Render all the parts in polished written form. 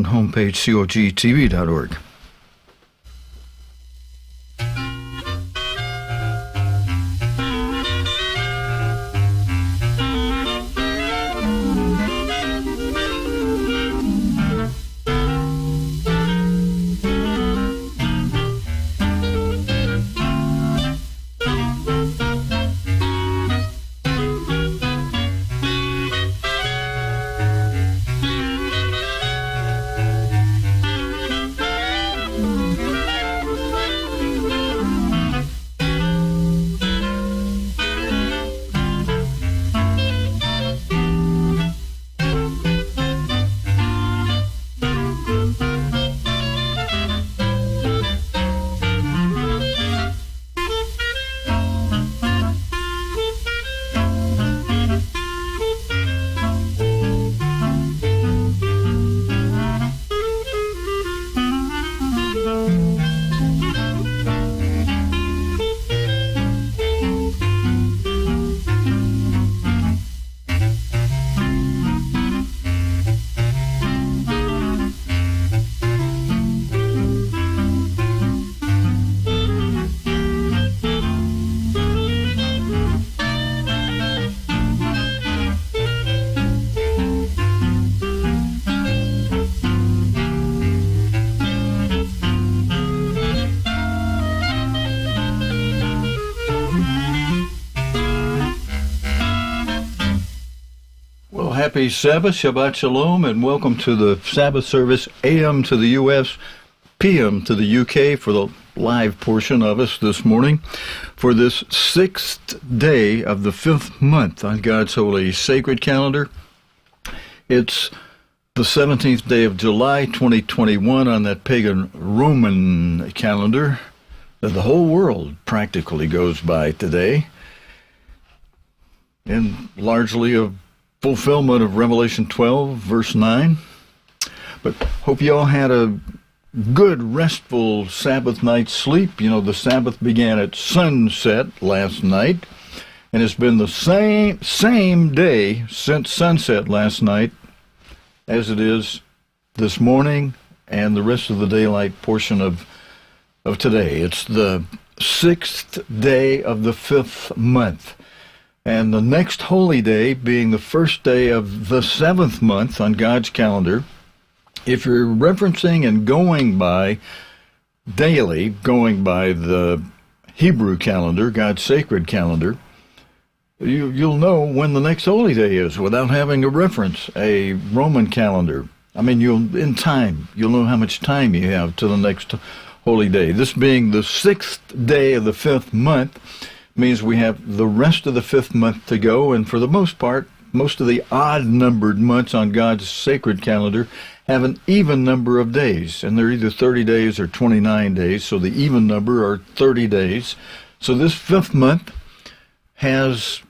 on homepage cogtv.org. Happy Sabbath, Shabbat Shalom, and welcome to the Sabbath Service, AM to the U.S., PM to the U.K. for the live portion of us this morning for this 6th day of the 5th month on God's holy sacred calendar. It's the 17th day of July 2021 on that pagan Roman calendar that the whole world practically goes by today, and largely a fulfillment of Revelation 12, verse 9. But hope you all had a good, restful Sabbath night's sleep. You know, the Sabbath began at sunset last night, and it's been the same day since sunset last night as it is this morning and the rest of the daylight portion of today. It's the 6th day of the 5th month. And the next holy day being the first day of the 7th month on God's calendar. If you're referencing and going by the Hebrew calendar, God's sacred calendar, you'll know when the next holy day is without having to reference a Roman calendar. I mean, you'll know how much time you have to the next holy day. This being the 6th day of the 5th month, means we have the rest of the 5th month to go, and for the most part, most of the odd-numbered months on God's sacred calendar have an even number of days, and they're either 30 days or 29 days, so the even number are 30 days. So this 5th month has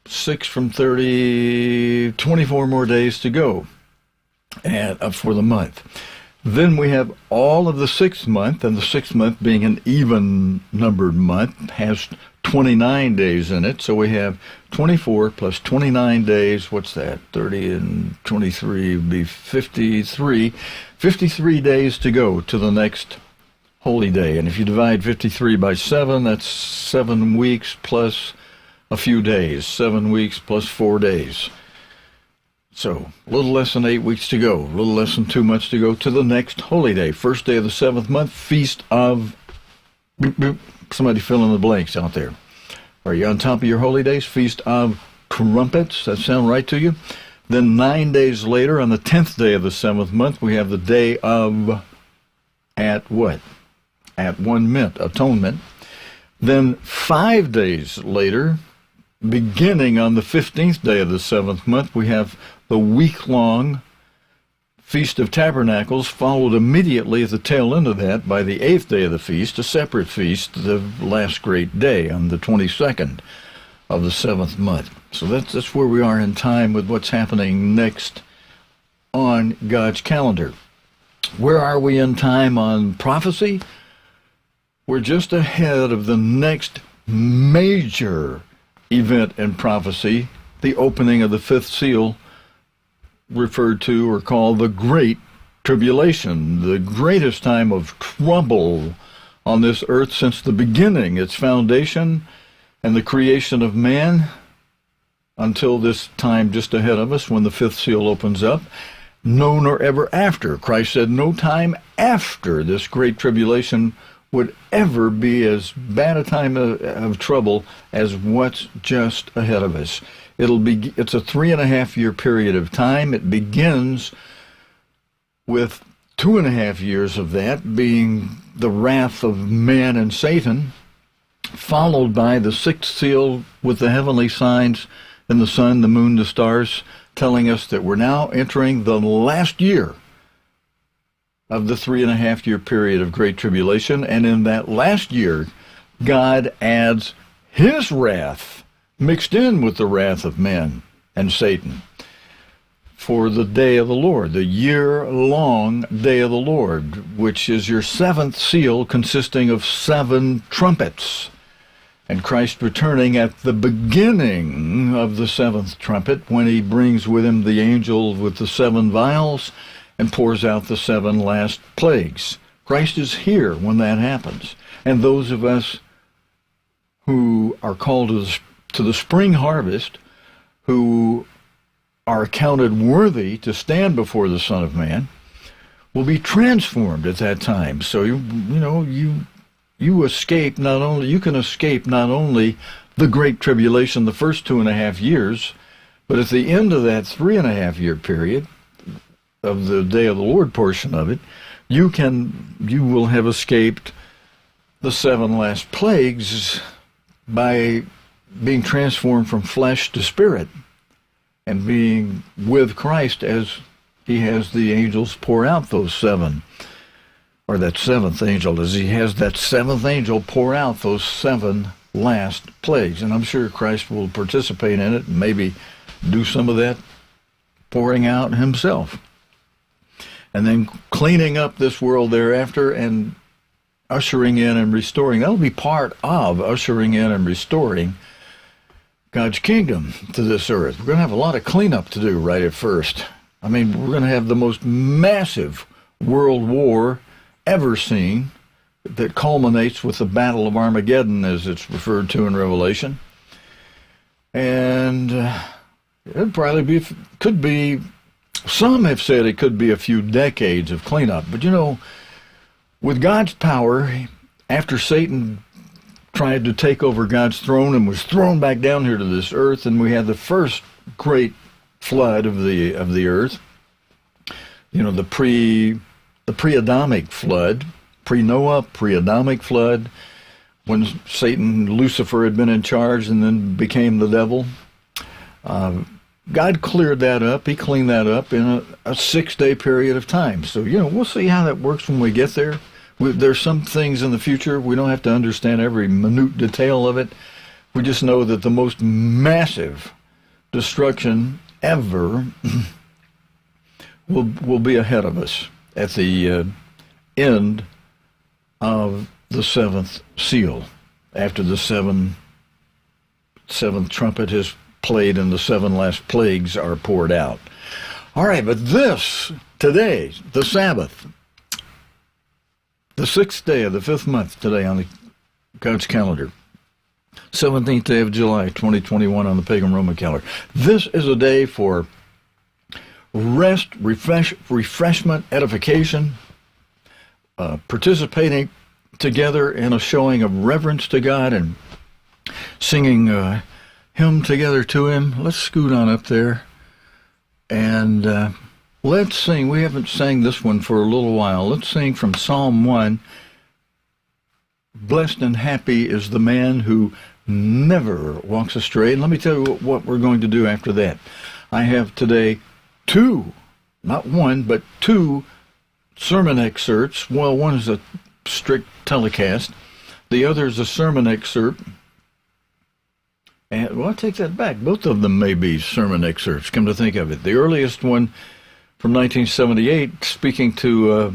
6 from 30, 24 more days to go for the month. Then we have all of the 6th month, and the 6th month being an even-numbered month has 29 days in it, so we have 24 plus 29 days. What's that? 30 and 23 would be 53. 53 days to go to the next holy day. And if you divide 53 by 7, that's 7 weeks plus a few days. 7 weeks plus 4 days. So, a little less than 8 weeks to go. A little less than 2 months to go to the next holy day. First day of the 7th month, feast of... Somebody fill in the blanks out there. Are you on top of your holy days? Feast of Trumpets. That sound right to you? Then 9 days later, on the 10th day of the 7th month, we have the day of... At what? At one mint, atonement. Then 5 days later, beginning on the 15th day of the 7th month, we have the week-long Feast of Tabernacles, followed immediately at the tail end of that by the 8th day of the feast, a separate feast, the last great day on the 22nd of the 7th month. So that's where we are in time with what's happening next on God's calendar. Where are we in time on prophecy? We're just ahead of the next major event in prophecy, the opening of the 5th seal, referred to or called the Great tribulation, the greatest time of trouble on this earth since the beginning, its foundation and the creation of man, until this time just ahead of us when the fifth seal opens up. No, nor ever after. Christ said no time after this great tribulation would ever be as bad a time of trouble as what's just ahead of us. It's a 3.5-year period of time. It begins with 2.5 years of that being the wrath of man and Satan, followed by the sixth seal with the heavenly signs and the sun, the moon, the stars, telling us that we're now entering the last year of the 3.5-year period of great tribulation. And in that last year, God adds his wrath mixed in with the wrath of men and Satan for the day of the Lord, the year-long day of the Lord, which is your seventh seal consisting of 7 trumpets. And Christ returning at the beginning of the 7th trumpet when he brings with him the angel with the 7 vials and pours out the 7 last plagues. Christ is here when that happens. And those of us who are called to the spring harvest, who are counted worthy to stand before the Son of Man, will be transformed at that time. So, you escape not only, you can escape not only the Great Tribulation, the first 2.5 years, but at the end of that 3.5-year period of the Day of the Lord portion of it, you will have escaped the 7 last plagues by being transformed from flesh to spirit and being with Christ as he has the angels pour out those 7. Or that 7th angel, as he has that 7th angel pour out those 7 last plagues. And I'm sure Christ will participate in it and maybe do some of that pouring out himself. And then cleaning up this world thereafter and ushering in and restoring. That'll be part of ushering in and restoring God's kingdom to this earth. We're going to have a lot of cleanup to do right at first. I mean, we're going to have the most massive world war ever seen that culminates with the Battle of Armageddon, as it's referred to in Revelation. And it'd probably could be, some have said it could be a few decades of cleanup. But with God's power, after Satan tried to take over God's throne and was thrown back down here to this earth, and we had the first great flood of the earth, the pre-Adamic flood, pre-Noah, pre-Adamic flood, when Lucifer had been in charge and then became the devil. God cleared that up. He cleaned that up in a 6-day period of time. So, we'll see how that works when we get there. There's some things in the future. We don't have to understand every minute detail of it. We just know that the most massive destruction ever will be ahead of us at the end of the 7th seal, after the seventh trumpet is played and the 7 last plagues are poured out. All right, but today, the Sabbath, the 6th day of the 5th month today on God's calendar, 17th day of July, 2021 on the pagan Roman calendar. This is a day for rest, refreshment, edification, participating together in a showing of reverence to God and singing hymn together to him. Let's scoot on up there and let's sing. We haven't sang this one for a little while. Let's sing from Psalm 1. Blessed and happy is the man who never walks astray. And let me tell you what we're going to do after that. I have today 2, not 1, but 2 sermon excerpts. Well, one is a strict telecast. The other is a sermon excerpt. And, I take that back. Both of them may be sermon excerpts, come to think of it. The earliest one from 1978, speaking to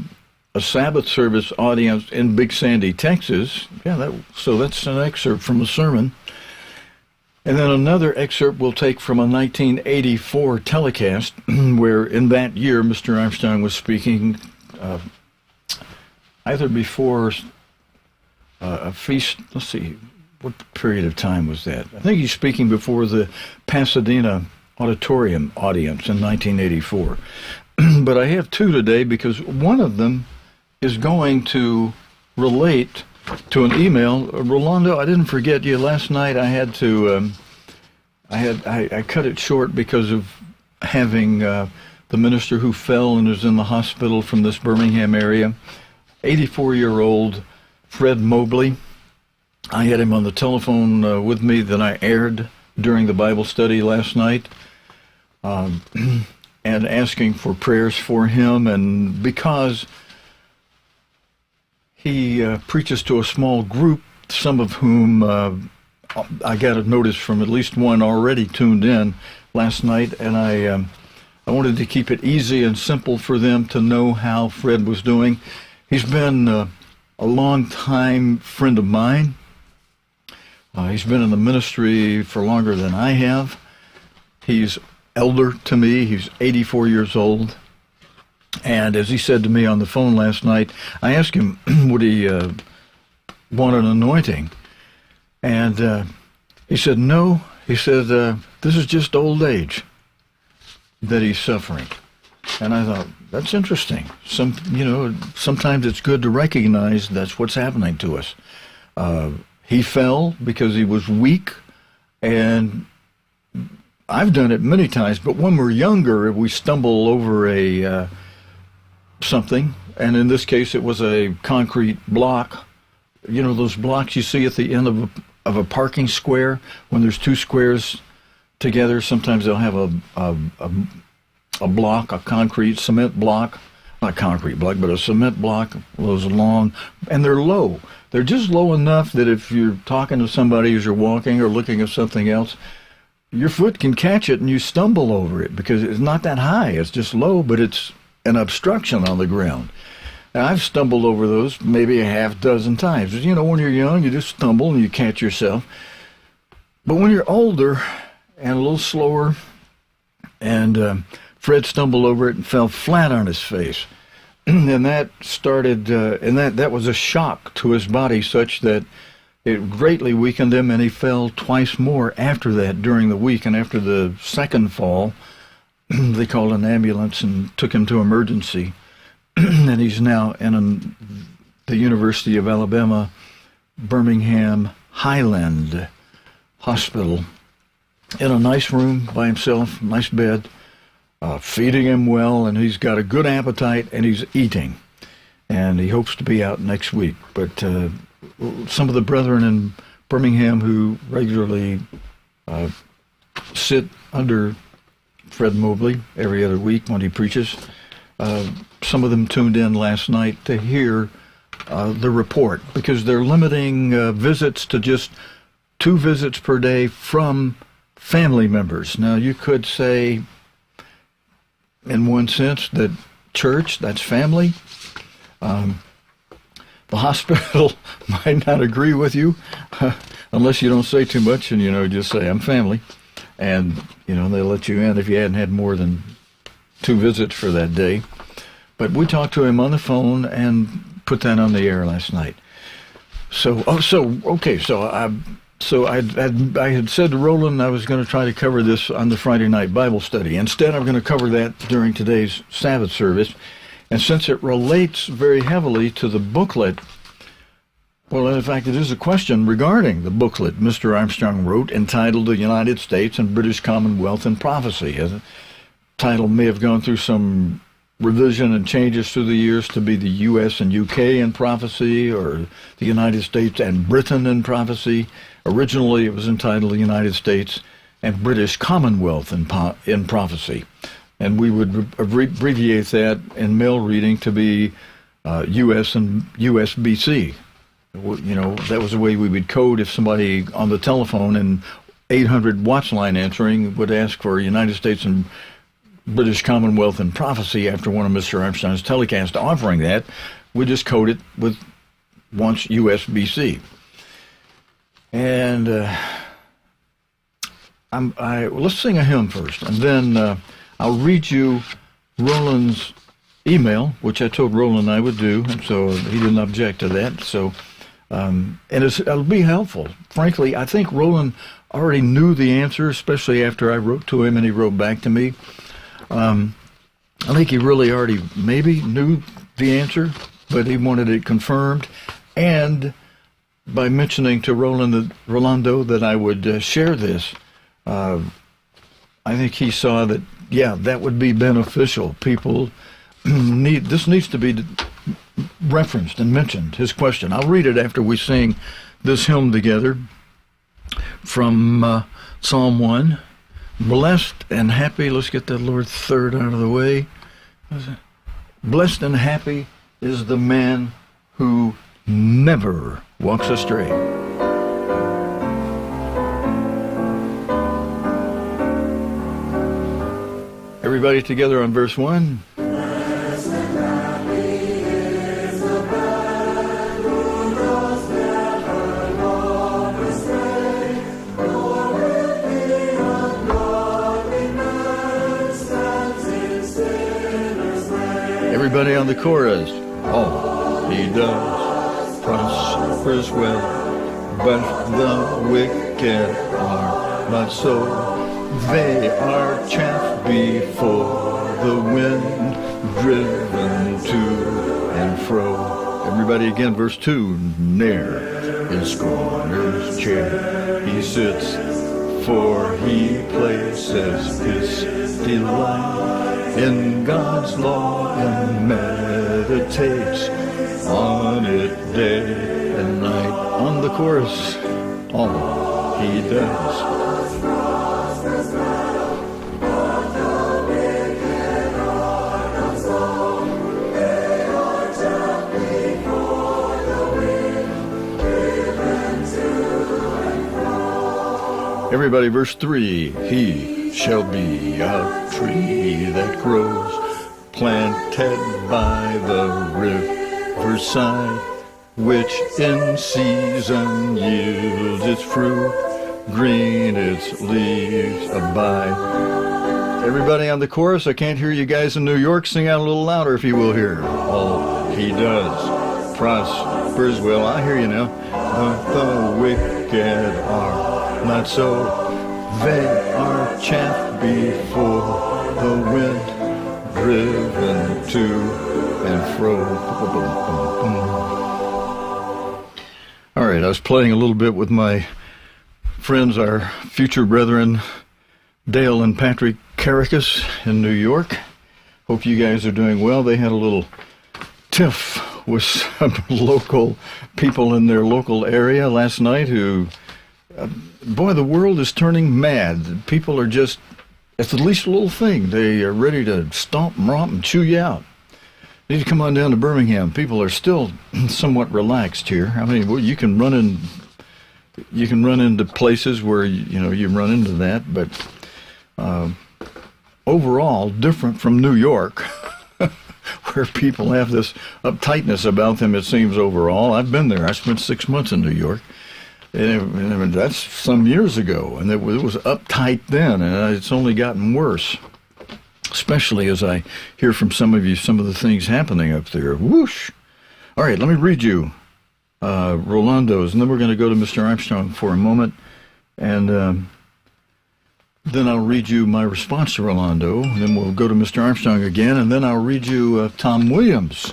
a Sabbath Service audience in Big Sandy, Texas. Yeah, so that's an excerpt from a sermon. And then another excerpt we'll take from a 1984 telecast where in that year Mr. Armstrong was speaking either before a feast, let's see, what period of time was that? I think he's speaking before the Pasadena Auditorium audience in 1984. But I have two today because one of them is going to relate to an email. Rolando, I didn't forget you. Last night I had to, I cut it short because of having the minister who fell and is in the hospital from this Birmingham area, 84-year-old Fred Mobley. I had him on the telephone with me that I aired during the Bible study last night, and asking for prayers for him. And because he preaches to a small group, some of whom I got a notice from at least one already tuned in last night, and I wanted to keep it easy and simple for them to know how Fred was doing. He's been a long-time friend of mine. He's been in the ministry for longer than I have. He's elder to me. He's 84 years old. And as he said to me on the phone last night, I asked him, would he want an anointing? And he said, no. He said, this is just old age that he's suffering. And I thought, that's interesting. Sometimes it's good to recognize that's what's happening to us. He fell because he was weak, and I've done it many times, but when we're younger, we stumble over something, and in this case it was a concrete block. You know those blocks you see at the end of a parking square when there's two squares together? Sometimes they'll have a block, a concrete cement block, not concrete block, but a cement block, those long, and they're low. They're just low enough that if you're talking to somebody as you're walking or looking at something else, your foot can catch it and you stumble over it because it's not that high. It's just low, but it's an obstruction on the ground. Now, I've stumbled over those maybe a half dozen times. You know, when you're young, you just stumble and you catch yourself. But when you're older and a little slower, and Fred stumbled over it and fell flat on his face. And that started, and that was a shock to his body such that it greatly weakened him, and he fell twice more after that during the week. And after the second fall, they called an ambulance and took him to emergency. And he's now in the University of Alabama, Birmingham Highland Hospital, in a nice room by himself, nice bed, feeding him well, and he's got a good appetite, and he's eating. And he hopes to be out next week. But some of the brethren in Birmingham who regularly sit under Fred Mobley every other week when he preaches, some of them tuned in last night to hear the report, because they're limiting visits to just 2 visits per day from family members. Now, you could say, in one sense, that church, that's family. The hospital might not agree with you unless you don't say too much and, just say, I'm family. And, they'll let you in if you hadn't had more than 2 visits for that day. But we talked to him on the phone and put that on the air last night. So I had said to Roland I was going to try to cover this on the Friday night Bible study. Instead, I'm going to cover that during today's Sabbath service. And since it relates very heavily to the booklet, well, in fact, it is a question regarding the booklet Mr. Armstrong wrote entitled The United States and British Commonwealth in Prophecy. The title may have gone through some revision and changes through the years to be the U.S. and U.K. in prophecy, or the United States and Britain in prophecy. Originally, it was entitled The United States and British Commonwealth in Prophecy. And we would abbreviate that in mail reading to be U.S. and USBC. That was the way we would code if somebody on the telephone in 800 watts line answering would ask for United States and British Commonwealth in Prophecy after one of Mr. Armstrong's telecasts offering that. We just code it with once USBC. And let's sing a hymn first, and then I'll read you Roland's email, which I told Roland I would do, and so he didn't object to that. So, and it'll be helpful. Frankly, I think Roland already knew the answer, especially after I wrote to him and he wrote back to me. I think he really already maybe knew the answer, but he wanted it confirmed. And by mentioning to Rolando that I would share this, I think he saw that, yeah, that would be beneficial. People this needs to be referenced and mentioned, his question. I'll read it after we sing this hymn together from Psalm 1. Blessed and happy, let's get that Lord third out of the way. Blessed and happy is the man who never walks astray. Everybody together on verse 1. Everybody on the chorus. All he does prospers well, but the wicked are not so. They are chaff before the wind, driven to and fro. Everybody again, verse 2. Ne'er his scorner's chair he sits, for he places his delight in God's law and meditates on it day and night. On the chorus, all he does. Everybody, verse 3. He shall be a tree that grows, planted by the riverside, which in season yields its fruit, green its leaves abide. Everybody on the chorus, I can't hear you guys in New York. Sing out a little louder if you will hear. All he does prospers well. I hear you now. But the wicked are not so. They are chaff before the wind, driven to and fro. All right, I was playing a little bit with my friends, our future brethren, Dale and Patrick Caracas in New York. Hope you guys are doing well. They had a little tiff with some local people in their local area last night who... boy, the world is turning mad. People are just, it's the least little thing. They are ready to stomp and romp and chew you out. You need to come on down to Birmingham. People are still somewhat relaxed here. I mean, well, you can run into places where you run into that, but overall, different from New York, where people have this uptightness about them. It seems overall. I've been there. I spent 6 months in New York. And that's some years ago, and it was uptight then, and it's only gotten worse, especially as I hear from some of you some of the things happening up there. Whoosh! All right, let me read you Rolando's, and then we're going to go to Mr. Armstrong for a moment, and then I'll read you my response to Rolando, and then we'll go to Mr. Armstrong again, and then I'll read you Tom Williams'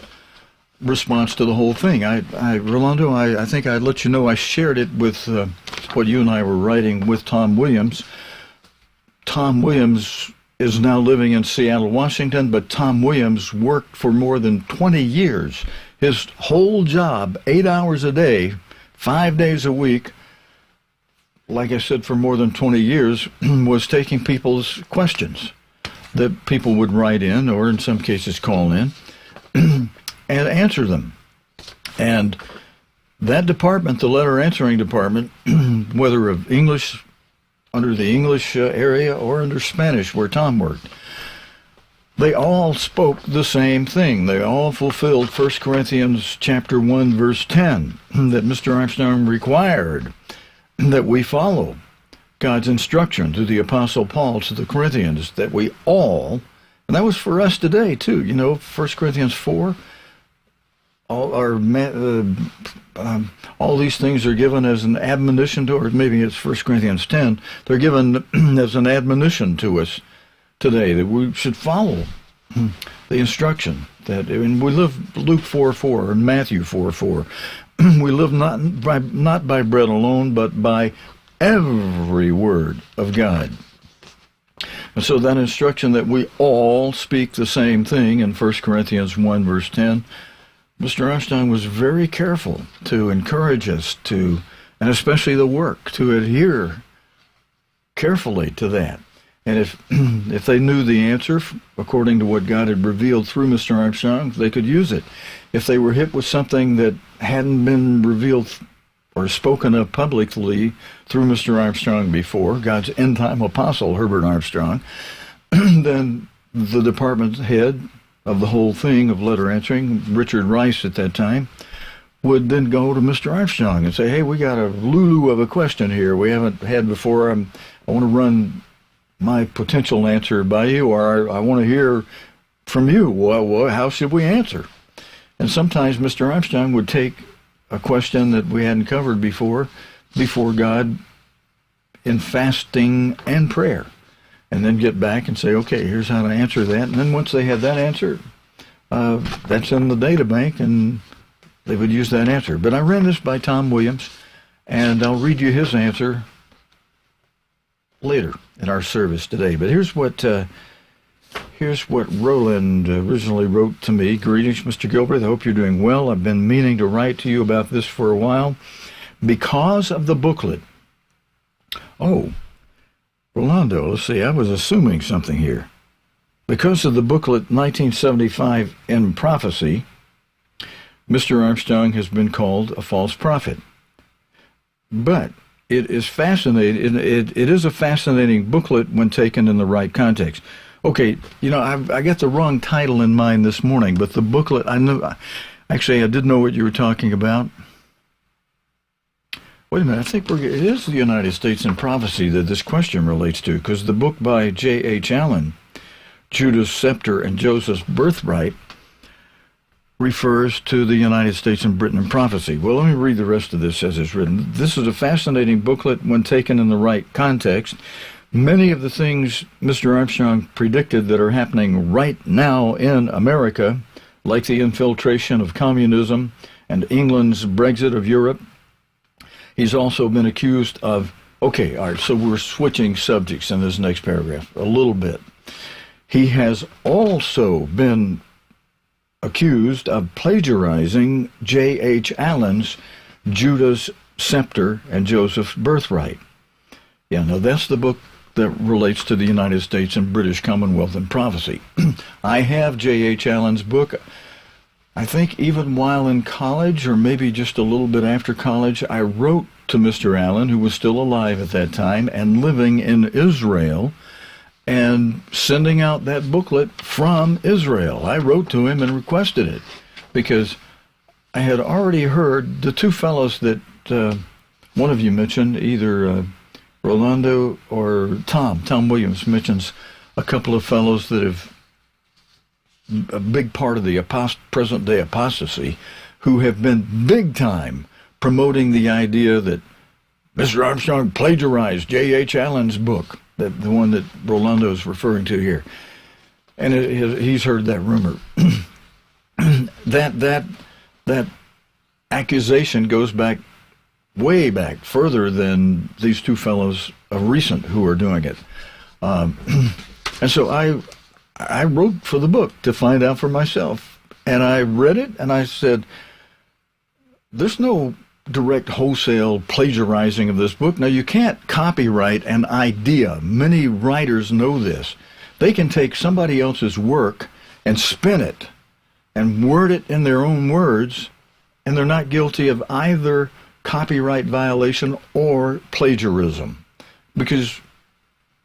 response to the whole thing. Rolando, I think I let you know I shared it with what you and I were writing with Tom Williams. Tom Williams is now living in Seattle, Washington, but Tom Williams worked for more than 20 years. His whole job, 8 hours a day, 5 days a week, like I said, for more than 20 years, was taking people's questions that people would write in, or in some cases call in, and answer them. And that department, the letter answering department, whether of English, under the English area, or under Spanish, where Tom worked, they all spoke the same thing. They all fulfilled 1 Corinthians chapter 1, verse 10, that Mr. Armstrong required that we follow. God's instruction to the Apostle Paul to the Corinthians that we all, and that was for us today too, 1 Corinthians 4, all these things are given as an admonition to, or maybe it's 1 Corinthians 10, they're given as an admonition to us today that we should follow the instruction that, and we live Luke 4:4 and Matthew 4:4. We live not by bread alone, but by every word of God. And so that instruction that we all speak the same thing in 1 Corinthians 1 verse 10, Mr. Armstrong was very careful to encourage us to, and especially the work, to adhere carefully to that. And if they knew the answer, according to what God had revealed through Mr. Armstrong, they could use it. If they were hit with something that hadn't been revealed or spoken of publicly through Mr. Armstrong before, God's end-time apostle, Herbert Armstrong, then the department head of the whole thing of letter answering, Richard Rice at that time, would then go to Mr. Armstrong and say, hey, we got a lulu of a question here we haven't had before. I want to run my potential answer by you, or I want to hear from you. Well, how should we answer? And sometimes Mr. Armstrong would take a question that we hadn't covered before God in fasting and prayer, and then get back and say, okay, here's how to answer that. And then once they had that answer, that's in the data bank, and they would use that answer. But I ran this by Tom Williams, and I'll read you his answer later in our service today. But here's what Roland originally wrote to me. Greetings, Mr. Gilbreath. I hope you're doing well. I've been meaning to write to you about this for a while. Because of the booklet. Oh, Rolando, let's see. I was assuming something here. Because of the booklet 1975 in Prophecy, Mr. Armstrong has been called a false prophet. But it is fascinating. It is a fascinating booklet when taken in the right context. Okay, I got the wrong title in mind this morning, but the booklet, I did know what you were talking about. Wait a minute, I think it is the United States in Prophecy that this question relates to, because the book by J.H. Allen, Judah's Scepter and Joseph's Birthright, refers to the United States and Britain in prophecy. Well, let me read the rest of this as it's written. This is a fascinating booklet when taken in the right context. Many of the things Mr. Armstrong predicted that are happening right now in America, like the infiltration of communism and England's Brexit of Europe, he's also been accused of, okay, all right, so we're switching subjects in this next paragraph a little bit. He has also been accused of plagiarizing J.H. Allen's Judah's Scepter and Joseph's Birthright. Yeah, now that's the book that relates to the United States and British Commonwealth in prophecy. I have J.H. Allen's book. I think even while in college, or maybe just a little bit after college, I wrote to Mr. Allen, who was still alive at that time and living in Israel, and sending out that booklet from Israel. I wrote to him and requested it because I had already heard the two fellows that one of you mentioned, either Rolando or Tom Williams mentions a couple of fellows that have a big part of the present-day apostasy, who have been big time promoting the idea that Mr. Armstrong plagiarized J.H. Allen's book, the one that Rolando is referring to here. And he's heard that rumor. that accusation goes back, way back, further than these two fellows of recent who are doing it. And so I wrote for the book to find out for myself. And I read it, and I said, there's no direct wholesale plagiarizing of this book. Now, you can't copyright an idea. Many writers know this. They can take somebody else's work and spin it and word it in their own words, and they're not guilty of either copyright violation or plagiarism, because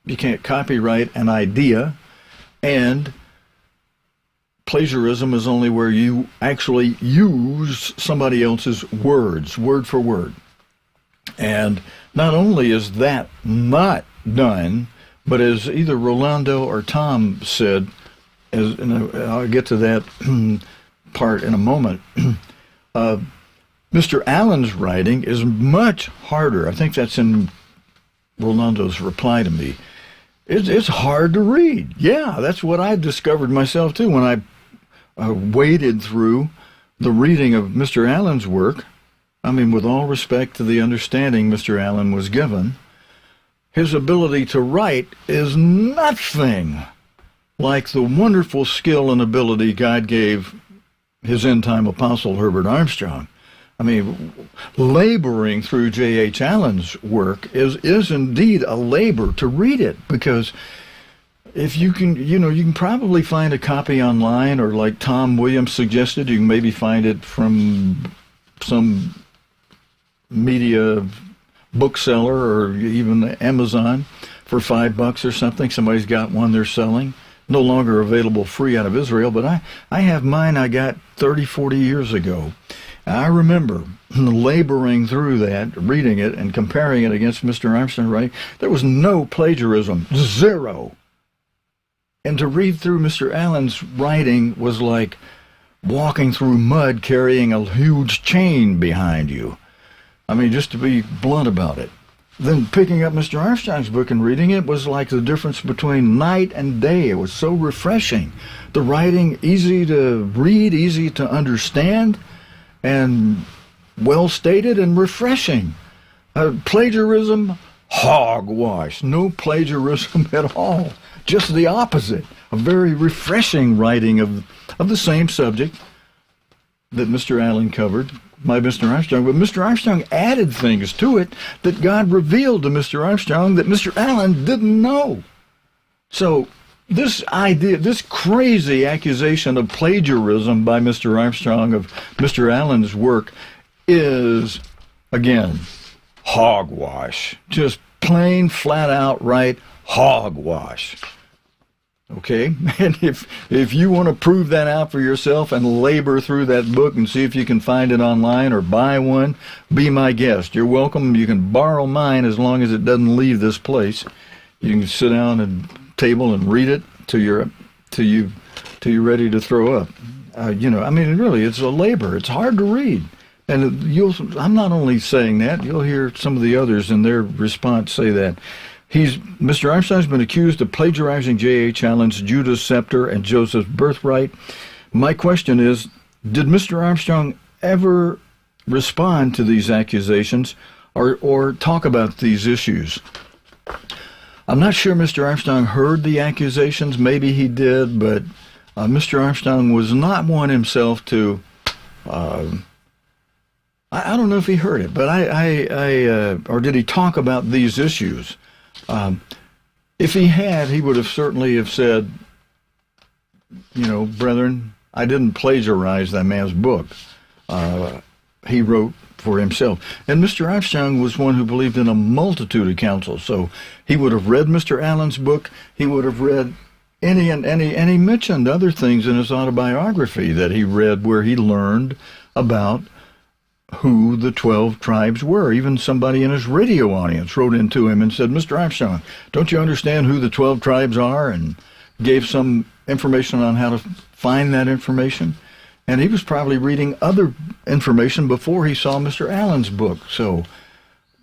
you can't copyright an idea, and plagiarism is only where you actually use somebody else's words, word for word. And not only is that not done, but as either Rolando or Tom said, and I'll get to that part in a moment, Mr. Allen's writing is much harder. I think that's in Rolando's reply to me. It's hard to read. Yeah, that's what I discovered myself too when I waded through the reading of Mr. Allen's work. I mean, with all respect to the understanding Mr. Allen was given, his ability to write is nothing like the wonderful skill and ability God gave his end-time apostle Herbert Armstrong. I mean, laboring through J.H. Allen's work is indeed a labor to read it, because if you can, you can probably find a copy online, or like Tom Williams suggested, you can maybe find it from some media bookseller or even Amazon for $5 or something. Somebody's got one they're selling. No longer available free out of Israel, but I have mine I got 30, 40 years ago. I remember laboring through that, reading it, and comparing it against Mr. Armstrong's writing. There was no plagiarism, zero. And to read through Mr. Allen's writing was like walking through mud carrying a huge chain behind you. I mean, just to be blunt about it. Then picking up Mr. Armstrong's book and reading it was like the difference between night and day. It was so refreshing. The writing, easy to read, easy to understand, and well stated and refreshing. Plagiarism, hogwash. No plagiarism at all. Just the opposite. A very refreshing writing of the same subject that Mr. Allen covered by Mr. Armstrong. But Mr. Armstrong added things to it that God revealed to Mr. Armstrong that Mr. Allen didn't know. So this idea, this crazy accusation of plagiarism by Mr. Armstrong of Mr. Allen's work is, again, hogwash. Just plain, flat out, right hogwash. Okay? And if you want to prove that out for yourself and labor through that book and see if you can find it online or buy one, be my guest. You're welcome. You can borrow mine as long as it doesn't leave this place. You can sit down at a table and read it till you're ready to throw up. I mean, really, it's a labor. It's hard to read. And I'm not only saying that, you'll hear some of the others in their response say that. Mr. Armstrong's been accused of plagiarizing J.H. Allen's Judah's Scepter and Joseph's Birthright. My question is, did Mr. Armstrong ever respond to these accusations or talk about these issues? I'm not sure Mr. Armstrong heard the accusations. Maybe he did, but Mr. Armstrong was not one himself to... I don't know if he heard it, but or did he talk about these issues? If he had, he would have certainly have said, brethren, I didn't plagiarize that man's book. He wrote for himself. And Mr. Armstrong was one who believed in a multitude of counsel. So he would have read Mr. Allen's book. He would have read and he mentioned other things in his autobiography that he read where he learned about who the 12 tribes were. Even somebody in his radio audience wrote into him and said, Mr. Armstrong, don't you understand who the 12 tribes are? And gave some information on how to find that information. And he was probably reading other information before he saw Mr. Allen's book. So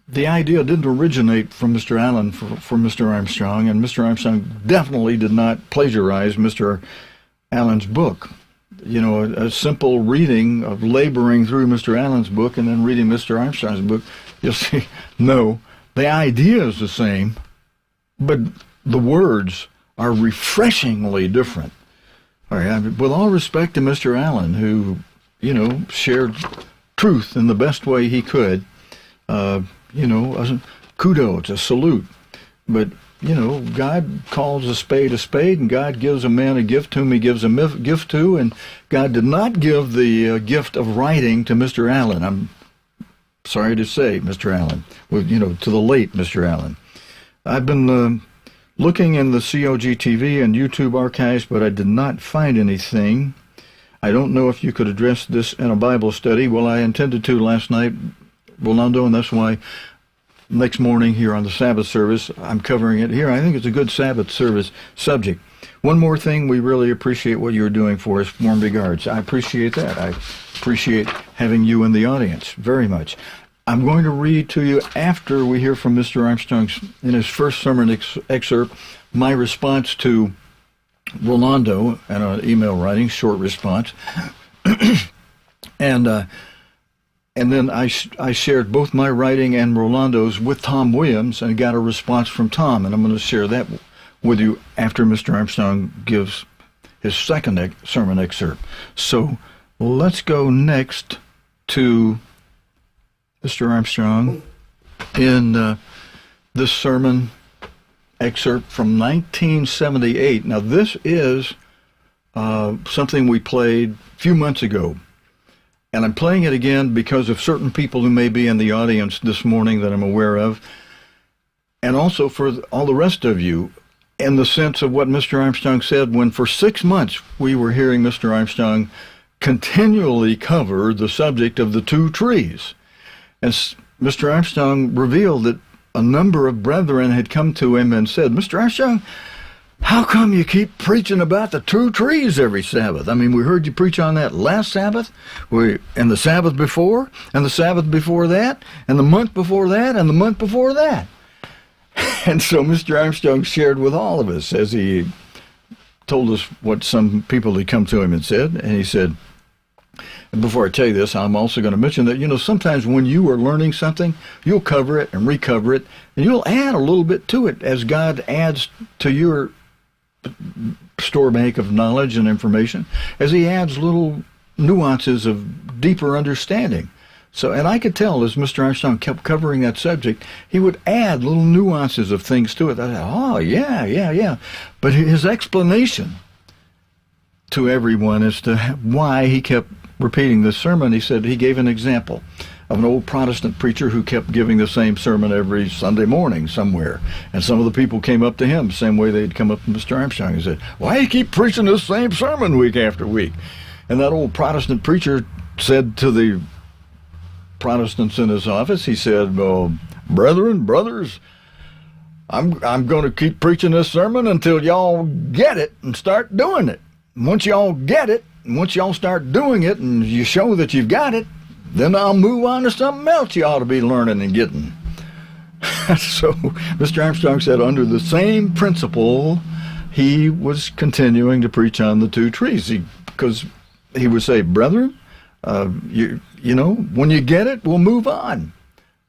the idea didn't originate from Mr. Allen for Mr. Armstrong, and Mr. Armstrong definitely did not plagiarize Mr. Allen's book. A simple reading of laboring through Mr. Allen's book and then reading Mr. Armstrong's book, you'll see, no, the idea is the same, but the words are refreshingly different. All right, with all respect to Mr. Allen, who, shared truth in the best way he could, kudos, a salute. But God calls a spade, and God gives a man a gift whom he gives a gift to, and God did not give the gift of writing to Mr. Allen. I'm sorry to say, Mr. Allen, to the late Mr. Allen. I've been looking in the COG-TV and YouTube archives, but I did not find anything. I don't know if you could address this in a Bible study. Well, I intended to last night, Rolando, and that's why next morning here on the Sabbath service. I'm covering it here. I think it's a good Sabbath service subject. One more thing, we really appreciate what you're doing for us. Warm regards. I appreciate that. I appreciate having you in the audience very much. I'm going to read to you, after we hear from Mr. Armstrong in his first sermon excerpt, my response to Rolando and an email writing, short response. And then I shared both my writing and Rolando's with Tom Williams and got a response from Tom, and I'm going to share that with you after Mr. Armstrong gives his second sermon excerpt. So let's go next to Mr. Armstrong in this sermon excerpt from 1978. Now, this is something we played a few months ago, and I'm playing it again because of certain people who may be in the audience this morning that I'm aware of, and also for all the rest of you, in the sense of what Mr. Armstrong said when for 6 months we were hearing Mr. Armstrong continually cover the subject of the two trees. And Mr. Armstrong revealed that a number of brethren had come to him and said, Mr. Armstrong, how come you keep preaching about the two trees every Sabbath? I mean, we heard you preach on that last Sabbath, and the Sabbath before, and the Sabbath before that, and the month before that, and the month before that. And so Mr. Armstrong shared with all of us as he told us what some people had come to him and said, and he said, and before I tell you this, I'm also going to mention that, sometimes when you are learning something, you'll cover it and recover it, and you'll add a little bit to it as God adds to your store bank of knowledge and information, as he adds little nuances of deeper understanding. So, and I could tell as Mr. Armstrong kept covering that subject, he would add little nuances of things to it. I thought, oh, yeah. But his explanation to everyone as to why he kept repeating this sermon, he said he gave an example of an old Protestant preacher who kept giving the same sermon every Sunday morning somewhere. And some of the people came up to him the same way they'd come up to Mr. Armstrong and said, why do you keep preaching this same sermon week after week? And that old Protestant preacher said to the Protestants in his office, he said, well, brothers, I'm going to keep preaching this sermon until y'all get it and start doing it. And once y'all get it, and once y'all start doing it and you show that you've got it, then I'll move on to something else you ought to be learning and getting. So Mr. Armstrong said under the same principle, he was continuing to preach on the two trees. Because he would say, brethren, when you get it, we'll move on.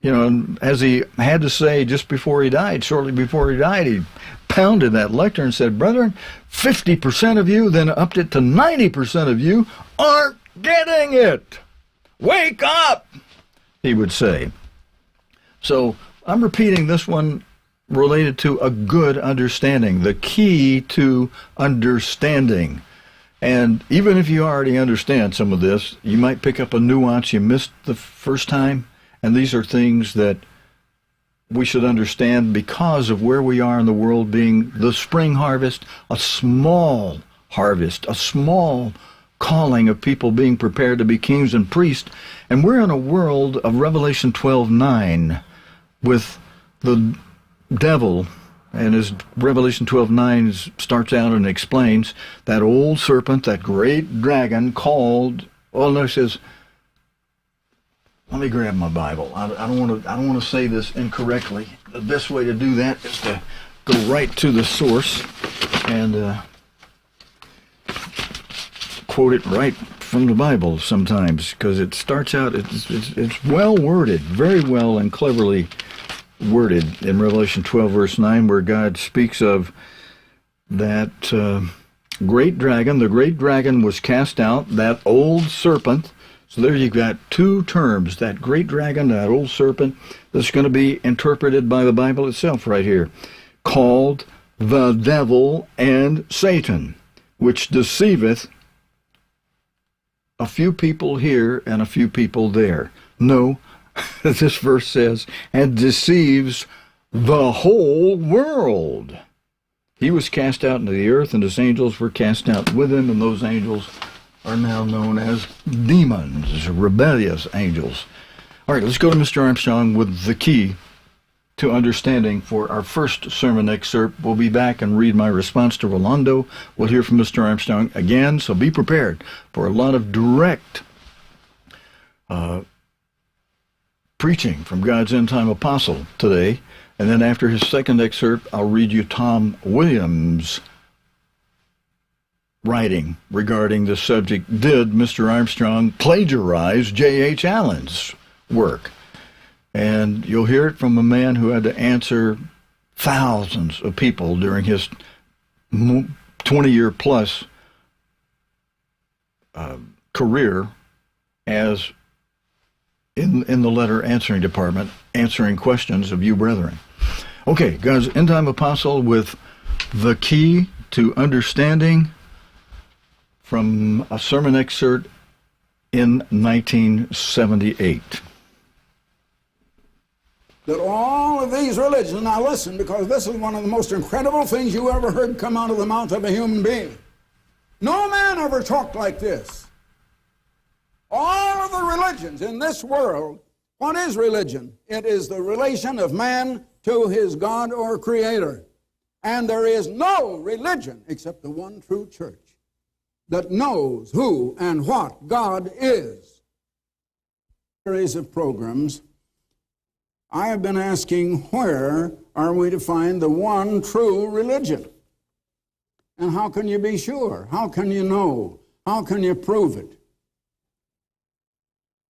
And as he had to say just before he died, shortly before he died, he pounded that lectern and said, brethren, 50% of you, then upped it to 90% of you, aren't getting it. Wake up, he would say. So I'm repeating this one related to a good understanding, the key to understanding. And even if you already understand some of this, you might pick up a nuance you missed the first time. And these are things that we should understand because of where we are in the world being the spring harvest, a small harvest, a small calling of people being prepared to be kings and priests. And we're in a world of Revelation 12:9 with the devil. And as Revelation 12:9 starts out and explains, that old serpent, that great dragon called, it says, let me grab my Bible. I don't want to say this incorrectly. The best way to do that is to go right to the source and quote it right from the Bible sometimes, because it starts out, it's well worded, very well and cleverly worded in Revelation 12, verse 9, where God speaks of that great dragon. The great dragon was cast out, that old serpent. So there you've got two terms, that great dragon, that old serpent, that's going to be interpreted by the Bible itself right here, called the devil and Satan, which deceiveth a few people here and a few people there. No, this verse says, and deceives the whole world. He was cast out into the earth, and his angels were cast out with him, and those angels are now known as demons, rebellious angels. All right, let's go to Mr. Armstrong with the key to Understanding for our first sermon excerpt. We'll be back and read my response to Rolando. We'll hear from Mr. Armstrong again, so be prepared for a lot of direct preaching from God's end-time apostle today. And then after his second excerpt, I'll read you Tom Williams' writing regarding the subject, Did Mr. Armstrong Plagiarize J.H. Allen's work? And you'll hear it from a man who had to answer thousands of people during his 20-year-plus career as in the letter answering department, answering questions of you brethren. Okay, God's end-time apostle with the key to understanding from a sermon excerpt in 1978. That all of these religions, now listen, because this is one of the most incredible things you ever heard come out of the mouth of a human being. No man ever talked like this. All of the religions in this world, what is religion? It is the relation of man to his God or Creator. And there is no religion except the one true church that knows who and what God is. Series of programs, I have been asking, where are we to find the one true religion? And how can you be sure? How can you know? How can you prove it?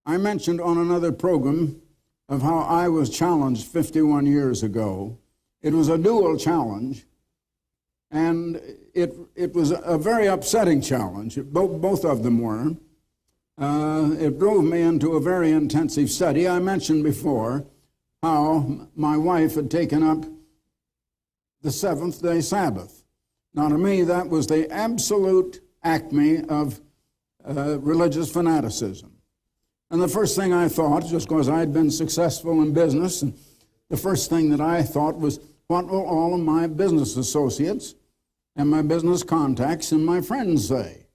I mentioned on another program of how I was challenged 51 years ago. It was a dual challenge, and it was a very upsetting challenge. Both of them were. It drove me into a very intensive study. I mentioned before how my wife had taken up the seventh-day Sabbath. Now, to me, that was the absolute acme of religious fanaticism. And the first thing I thought, just because I'd been successful in business, and the first thing that I thought was, what will all of my business associates and my business contacts and my friends say?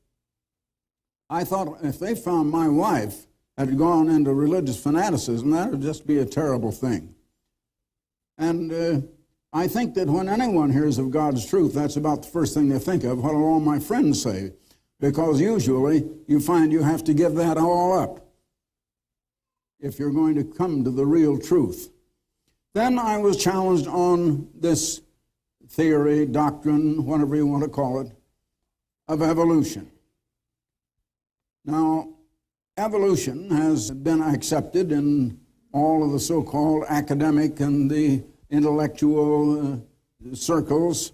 I thought if they found my wife had gone into religious fanaticism, that would just be a terrible thing. And I think that when anyone hears of God's truth, that's about the first thing they think of, what will all my friends say? Because usually you find you have to give that all up if you're going to come to the real truth. Then I was challenged on this theory, doctrine, whatever you want to call it, of evolution. Now, evolution has been accepted in all of the so-called academic and the intellectual circles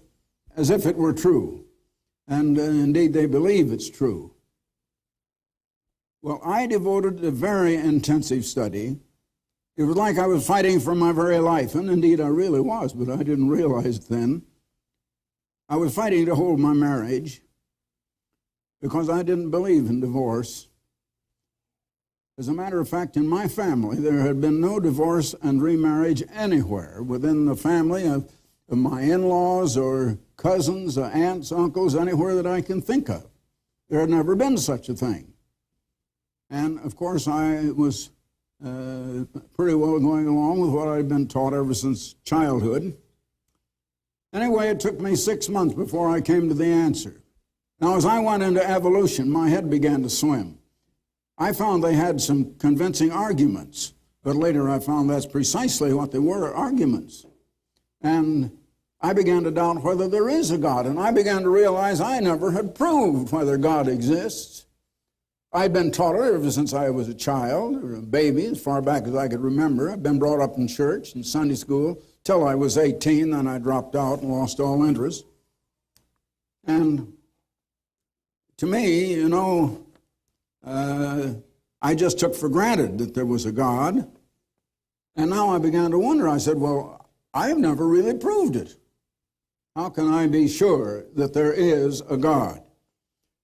as if it were true. And indeed, they believe it's true. Well, I devoted a very intensive study. It was like I was fighting for my very life, and indeed I really was, but I didn't realize it then. I was fighting to hold my marriage because I didn't believe in divorce. As a matter of fact, in my family, there had been no divorce and remarriage anywhere within the family of my in-laws or cousins, aunts, uncles, anywhere that I can think of. There had never been such a thing. And, of course, I was pretty well going along with what I'd been taught ever since childhood. Anyway, it took me 6 months before I came to the answer. Now, as I went into evolution, my head began to swim. I found they had some convincing arguments, but later I found that's precisely what they were, arguments. And I began to doubt whether there is a God, and I began to realize I never had proved whether God exists. I'd been taught it ever since I was a child or a baby, as far back as I could remember. I'd been brought up in church and Sunday school till I was 18, then I dropped out and lost all interest. And to me, you know, I just took for granted that there was a God. And now I began to wonder. I said, well, I've never really proved it. How can I be sure that there is a God?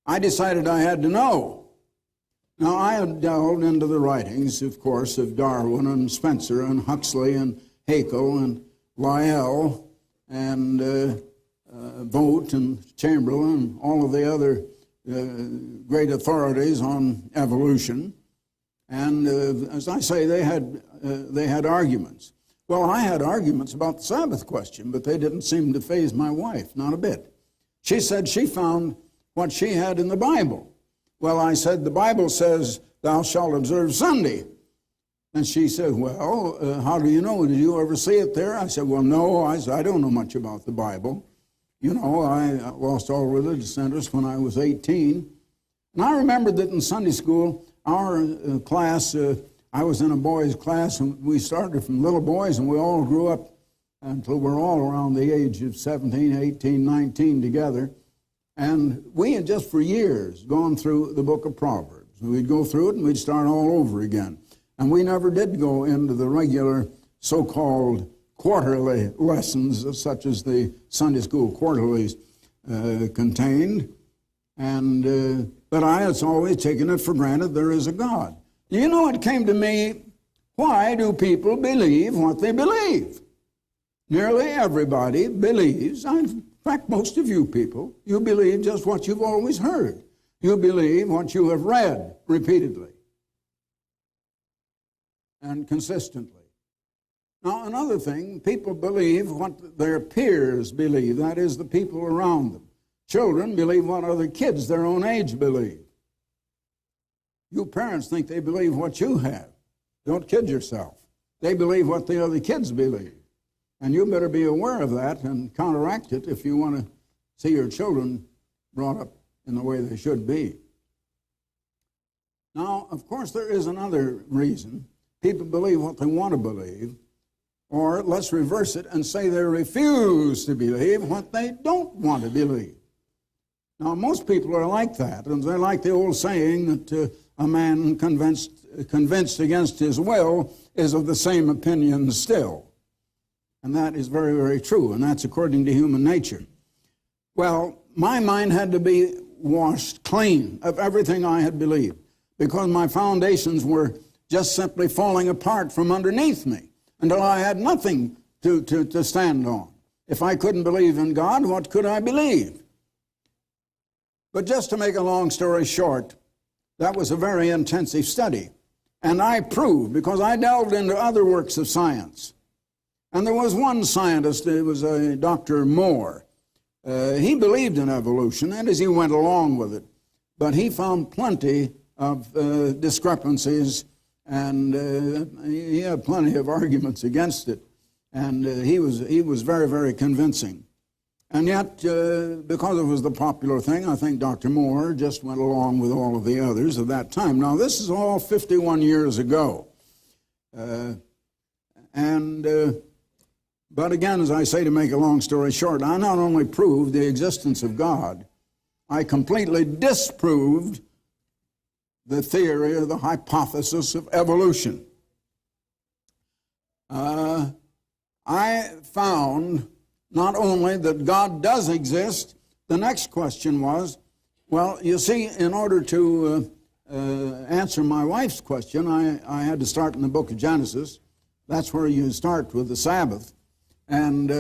I decided I had to know. Now, I had delved into the writings, of course, of Darwin and Spencer and Huxley and Haeckel and Lyell and Vogt and Chamberlain and all of the other great authorities on evolution. And as I say, they had arguments. Well, I had arguments about the Sabbath question, but they didn't seem to faze my wife, not a bit. She said she found what she had in the Bible. Well, I said, the Bible says, thou shalt observe Sunday. And she said, well, how do you know? Did you ever see it there? I said, well, no, I don't know much about the Bible. You know, I lost all religious interest when I was 18. And I remembered that in Sunday school, our class, I was in a boys' class, and we started from little boys, and we all grew up until we're all around the age of 17, 18, 19 together. And we had just for years gone through the book of Proverbs. We'd go through it, and we'd start all over again. And we never did go into the regular so-called quarterly lessons, such as the Sunday school quarterlies contained. And but I had always taken it for granted there is a God. You know, it came to me, why do people believe what they believe? Nearly everybody believes, in fact, most of you people, you believe just what you've always heard. You believe what you have read repeatedly and consistently. Now, another thing, people believe what their peers believe, that is, the people around them. Children believe what other kids their own age believe. You parents think they believe what you have. Don't kid yourself. They believe what the other kids believe. And you better be aware of that and counteract it if you want to see your children brought up in the way they should be. Now, of course, there is another reason. People believe what they want to believe. Or let's reverse it and say they refuse to believe what they don't want to believe. Now, most people are like that, and they're like the old saying that a man convinced against his will is of the same opinion still. And that is very, very true, and that's according to human nature. Well, my mind had to be washed clean of everything I had believed, because my foundations were just simply falling apart from underneath me until I had nothing to stand on. If I couldn't believe in God, what could I believe? But just to make a long story short, that was a very intensive study. And I proved, because I delved into other works of science. And there was one scientist, it was a Dr. Moore. He believed in evolution, and as he went along with it. But he found plenty of discrepancies, and he had plenty of arguments against it. And he was very, very convincing. And yet, because it was the popular thing, I think Dr. Moore just went along with all of the others of that time. Now, this is all 51 years ago. But again, as I say, to make a long story short, I not only proved the existence of God, I completely disproved the theory or the hypothesis of evolution. I found not only that God does exist, the next question was, well, you see, in order to answer my wife's question, I had to start in the book of Genesis. That's where you start with the Sabbath. And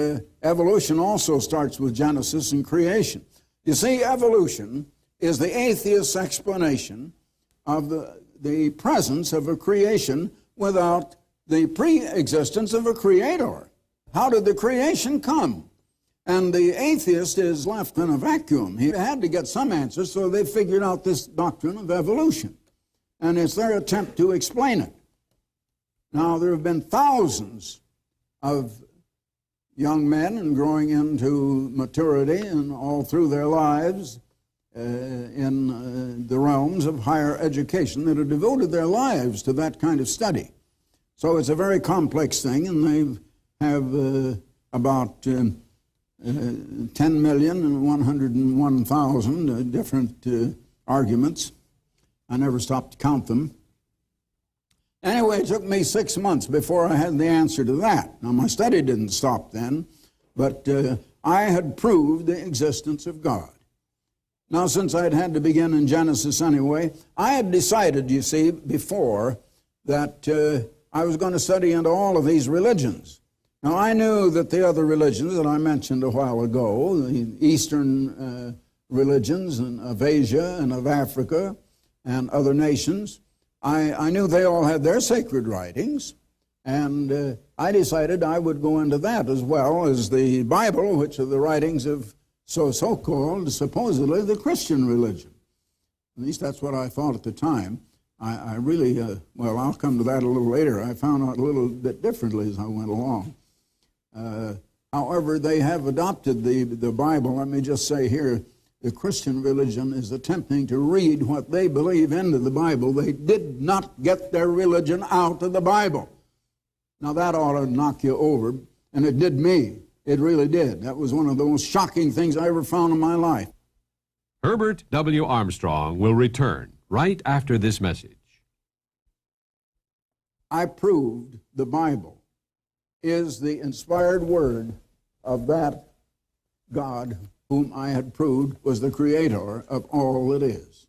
evolution also starts with Genesis and creation. You see, evolution is the atheist's explanation of the presence of a creation without the pre-existence of a creator. How did the creation come? And the atheist is left in a vacuum. He had to get some answers, so they figured out this doctrine of evolution. And it's their attempt to explain it. Now, there have been thousands of young men and growing into maturity and all through their lives in the realms of higher education that have devoted their lives to that kind of study. So it's a very complex thing, and they have about 10,101,000 different arguments. I never stopped to count them. Anyway, it took me 6 months before I had the answer to that. Now, my study didn't stop then, but I had proved the existence of God. Now, since I'd had to begin in Genesis anyway, I had decided, you see, before that I was going to study into all of these religions. Now, I knew that the other religions that I mentioned a while ago, the Eastern religions of Asia and of Africa and other nations, I knew they all had their sacred writings, And I decided I would go into that as well as the Bible, which are the writings of so-called, supposedly, the Christian religion. At least that's what I thought at the time. I really, well, I'll come to that a little later. I found out a little bit differently as I went along. However, they have adopted the Bible. Let me just say here, the Christian religion is attempting to read what they believe into the Bible. They did not get their religion out of the Bible. Now, that ought to knock you over, and it did me. It really did. That was one of the most shocking things I ever found in my life. Herbert W. Armstrong will return right after this message. I proved the Bible is the inspired word of that God whom I had proved was the creator of all that is.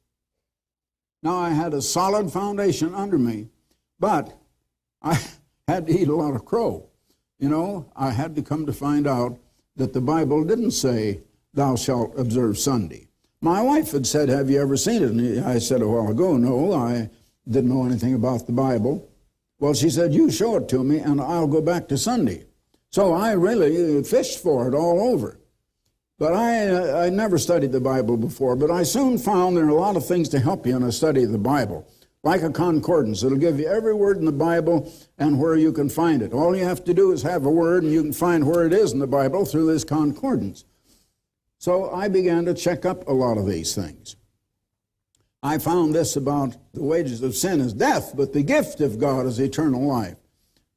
Now, I had a solid foundation under me, but I had to eat a lot of crow. You know, I had to come to find out that the Bible didn't say, thou shalt observe Sunday. My wife had said, have you ever seen it? And I said a while ago, no, I didn't know anything about the Bible. Well, she said, you show it to me and I'll go back to Sunday. So I really fished for it all over. But I never studied the Bible before, but I soon found there are a lot of things to help you in a study of the Bible. Like a concordance. It'll give you every word in the Bible and where you can find it. All you have to do is have a word and you can find where it is in the Bible through this concordance. So I began to check up a lot of these things. I found this about the wages of sin is death, but the gift of God is eternal life.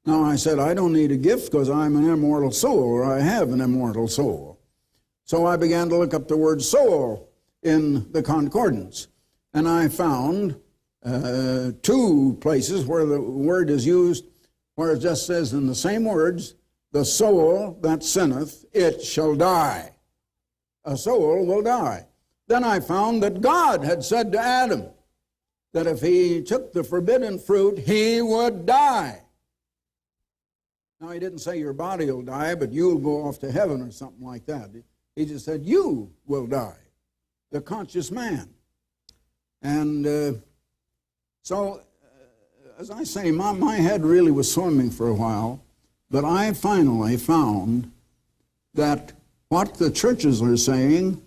Now I said, I don't need a gift because I'm an immortal soul, or I have an immortal soul. So I began to look up the word soul in the concordance. And I found two places where the word is used, where it just says in the same words, the soul that sinneth, it shall die. A soul will die. Then I found that God had said to Adam that if he took the forbidden fruit, he would die. Now, he didn't say your body will die, but you'll go off to heaven or something like that. He just said you will die, the conscious man. And so, as I say, my head really was swimming for a while, but I finally found that what the churches are saying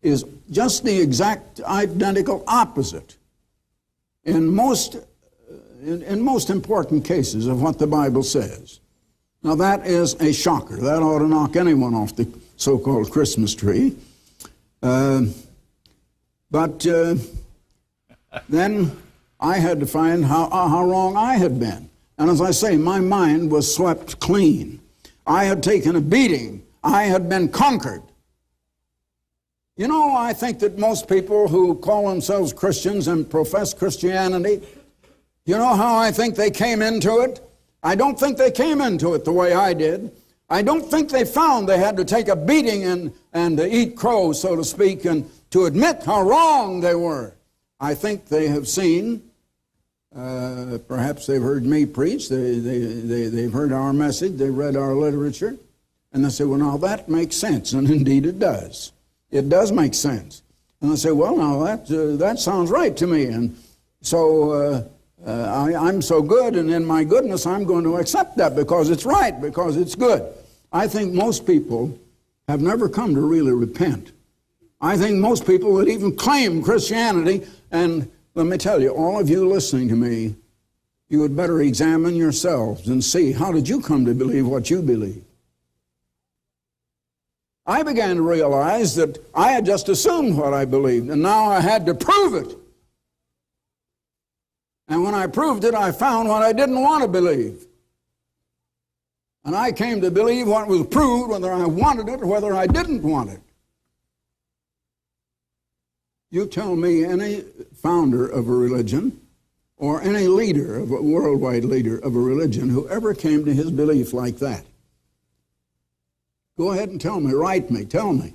is just the exact identical opposite in most important cases of what the Bible says. Now that is a shocker. That ought to knock anyone off the so-called Christmas tree. But then I had to find how wrong I had been. And as I say, my mind was swept clean. I had taken a beating. I had been conquered. You know, I think that most people who call themselves Christians and profess Christianity, you know how I think they came into it? I don't think they came into it the way I did. I don't think they found they had to take a beating and eat crow, so to speak, and to admit how wrong they were. I think they have seen, perhaps they've heard me preach, they've heard our message, they've read our literature, and they say, well, now that makes sense, and indeed it does. It does make sense. And I say, well, now that sounds right to me, and so I'm so good, and in my goodness, I'm going to accept that because it's right, because it's good. I think most people have never come to really repent. I think most people that even claim Christianity, and let me tell you, all of you listening to me, you had better examine yourselves and see, how did you come to believe what you believe? I began to realize that I had just assumed what I believed, and now I had to prove it. And when I proved it, I found what I didn't want to believe. And I came to believe what was proved, whether I wanted it or whether I didn't want it. You tell me any founder of a religion or any leader, of a worldwide leader of a religion, who ever came to his belief like that. Go ahead and tell me, write me, tell me.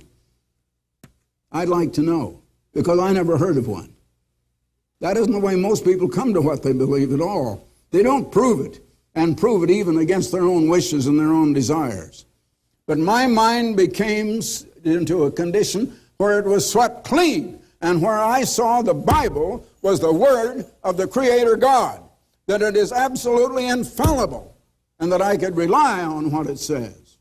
I'd like to know, because I never heard of one. That isn't the way most people come to what they believe at all. They don't prove it, and prove it even against their own wishes and their own desires. But my mind became into a condition where it was swept clean, and where I saw the Bible was the Word of the Creator God, that it is absolutely infallible, and that I could rely on what it says.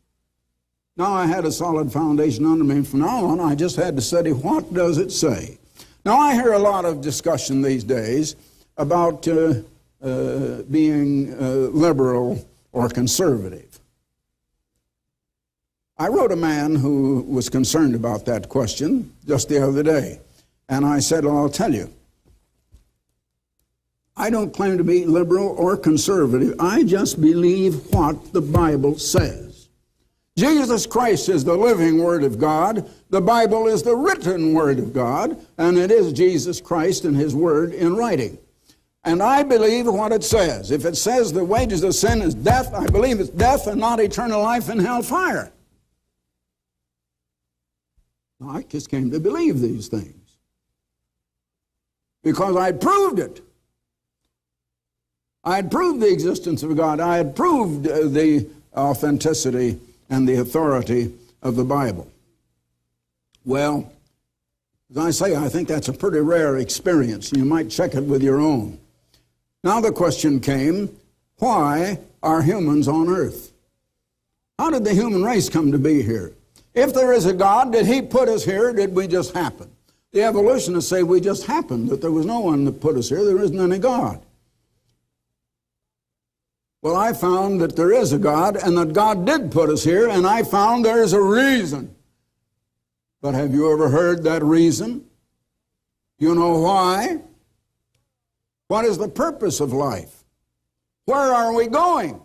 Now I had a solid foundation under me, and from now on I just had to study what does it say. Now I hear a lot of discussion these days about being liberal or conservative. I wrote a man who was concerned about that question just the other day, and I said, well, I'll tell you. I don't claim to be liberal or conservative. I just believe what the Bible says. Jesus Christ is the living Word of God. The Bible is the written Word of God, and it is Jesus Christ and His Word in writing. And I believe what it says. If it says the wages of sin is death, I believe it's death and not eternal life in hellfire. I just came to believe these things because I proved it. I had proved the existence of God. I had proved the authenticity and the authority of the Bible. Well, as I say, I think that's a pretty rare experience. You might check it with your own. Now the question came, why are humans on earth? How did the human race come to be here? If there is a God, did He put us here, or did we just happen? The evolutionists say we just happened, that there was no one that put us here, there isn't any God. Well, I found that there is a God, and that God did put us here, and I found there's a reason. But have you ever heard that reason? You know why? What is the purpose of life? Where are we going?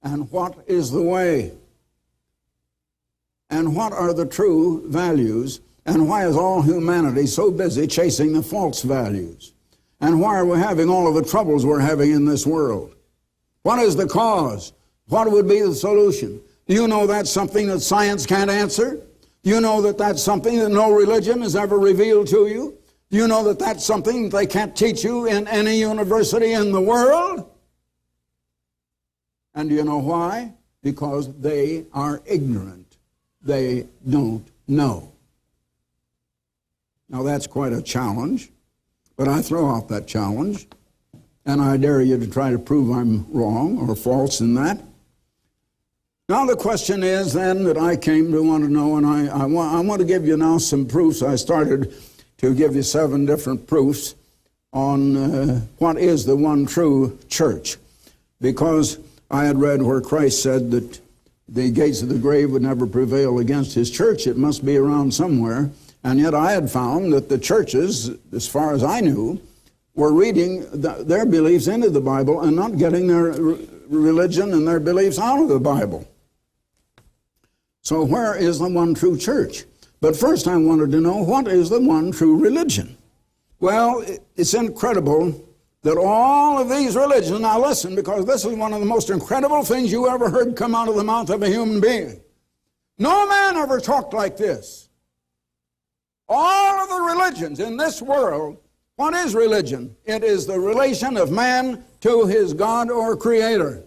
And what is the way? And what are the true values? And why is all humanity so busy chasing the false values? And why are we having all of the troubles we're having in this world? What is the cause? What would be the solution? Do you know that's something that science can't answer? Do you know that that's something that no religion has ever revealed to you? Do you know that that's something that they can't teach you in any university in the world? And do you know why? Because they are ignorant. They don't know. Now that's quite a challenge, but I throw out that challenge. And I dare you to try to prove I'm wrong or false in that. Now the question is then that I came to want to know, and I want to give you now some proofs. I started to give you 7 different proofs on what is the one true church. Because I had read where Christ said that the gates of the grave would never prevail against His church. It must be around somewhere. And yet I had found that the churches, as far as I knew, were reading their beliefs into the Bible and not getting their religion and their beliefs out of the Bible. So where is the one true church? But first I wanted to know, what is the one true religion? Well, it's incredible that all of these religions, now listen, because this is one of the most incredible things you ever heard come out of the mouth of a human being. No man ever talked like this. All of the religions in this world, what is religion? It is the relation of man to his God or Creator.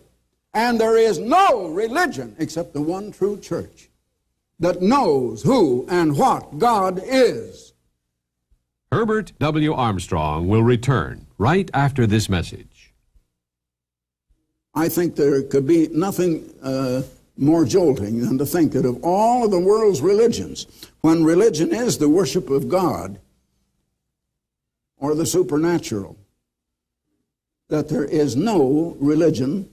And there is no religion except the one true church that knows who and what God is. Herbert W. Armstrong will return right after this message. I think there could be nothing more jolting than to think that of all of the world's religions, when religion is the worship of God, or the supernatural, that there is no religion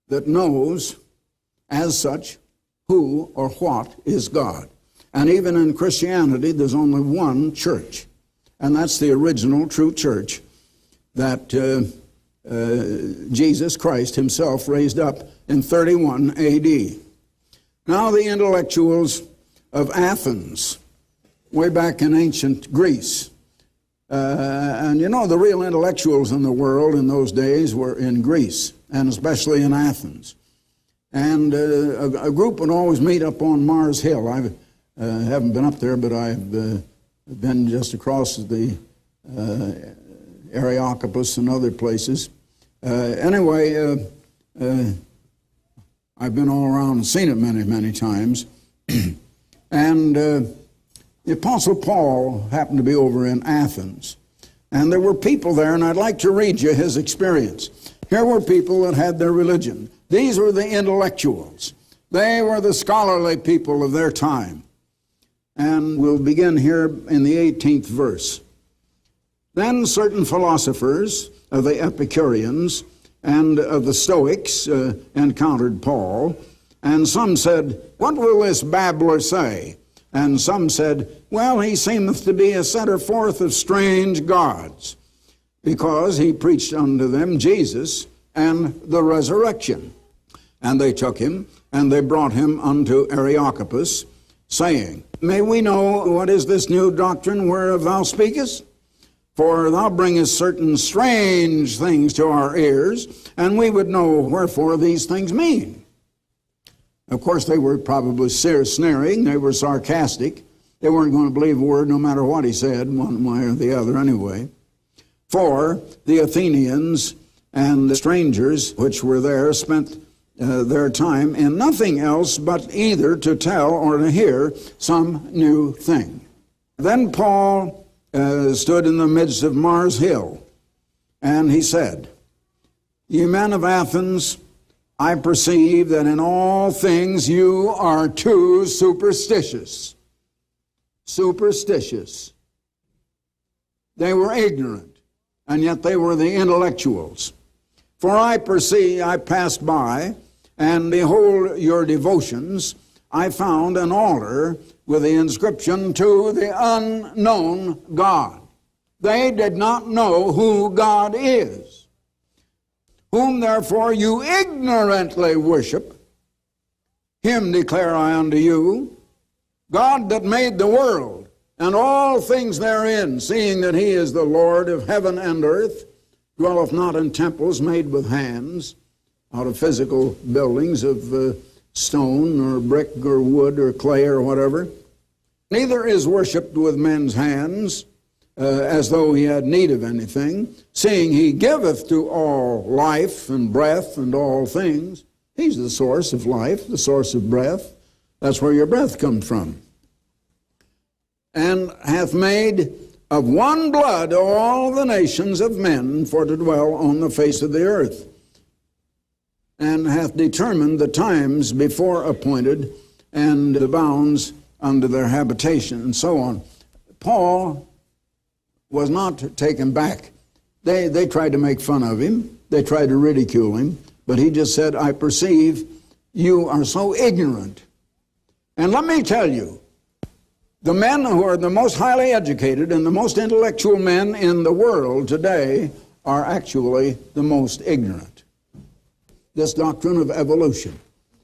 that knows as such who or what is God. And even in Christianity, there's only one church, and that's the original true church that Jesus Christ Himself raised up in 31 A.D. Now the intellectuals of Athens, way back in ancient Greece, and you know, the real intellectuals in the world in those days were in Greece, and especially in Athens. And a group would always meet up on Mars Hill. I haven't been up there, but I've been just across the Areopagus and other places. Anyway, I've been all around and seen it many, many times. And the Apostle Paul happened to be over in Athens. And there were people there, and I'd like to read you his experience. Here were people that had their religion. These were the intellectuals. They were the scholarly people of their time. And we'll begin here in the 18th verse. Then certain philosophers of the Epicureans and of the Stoics encountered Paul, and some said, "What will this babbler say?" And some said, "Well, he seemeth to be a setter forth of strange gods, because he preached unto them Jesus and the resurrection." And they took him, and they brought him unto Areopagus, saying, "May we know what is this new doctrine whereof thou speakest? For thou bringest certain strange things to our ears, and we would know wherefore these things mean." Of course, they were probably sneering. They were sarcastic. They weren't going to believe a word no matter what he said, one way or the other anyway. For the Athenians and the strangers which were there spent their time in nothing else but either to tell or to hear some new thing. Then Paul stood in the midst of Mars Hill, and he said, "Ye men of Athens, I perceive that in all things you are too superstitious." Superstitious. They were ignorant, and yet they were the intellectuals. "For I perceive, I passed by, and behold your devotions, I found an altar with the inscription, 'To the unknown God.'" They did not know who God is. "Whom therefore you ignorantly worship, him declare I unto you, God that made the world and all things therein, seeing that he is the Lord of heaven and earth, dwelleth not in temples made with hands, out of physical buildings of stone or brick or wood or clay or whatever. Neither is worshipped with men's hands, as though he had need of anything, seeing he giveth to all life and breath and all things." He's the source of life, the source of breath. That's where your breath comes from. "And hath made of one blood all the nations of men for to dwell on the face of the earth, and hath determined the times before appointed and the bounds unto their habitation," and so on. Paul was not taken back. They tried to make fun of him. They tried to ridicule him. But he just said, "I perceive you are so ignorant." And let me tell you, the men who are the most highly educated and the most intellectual men in the world today are actually the most ignorant. This doctrine of evolution.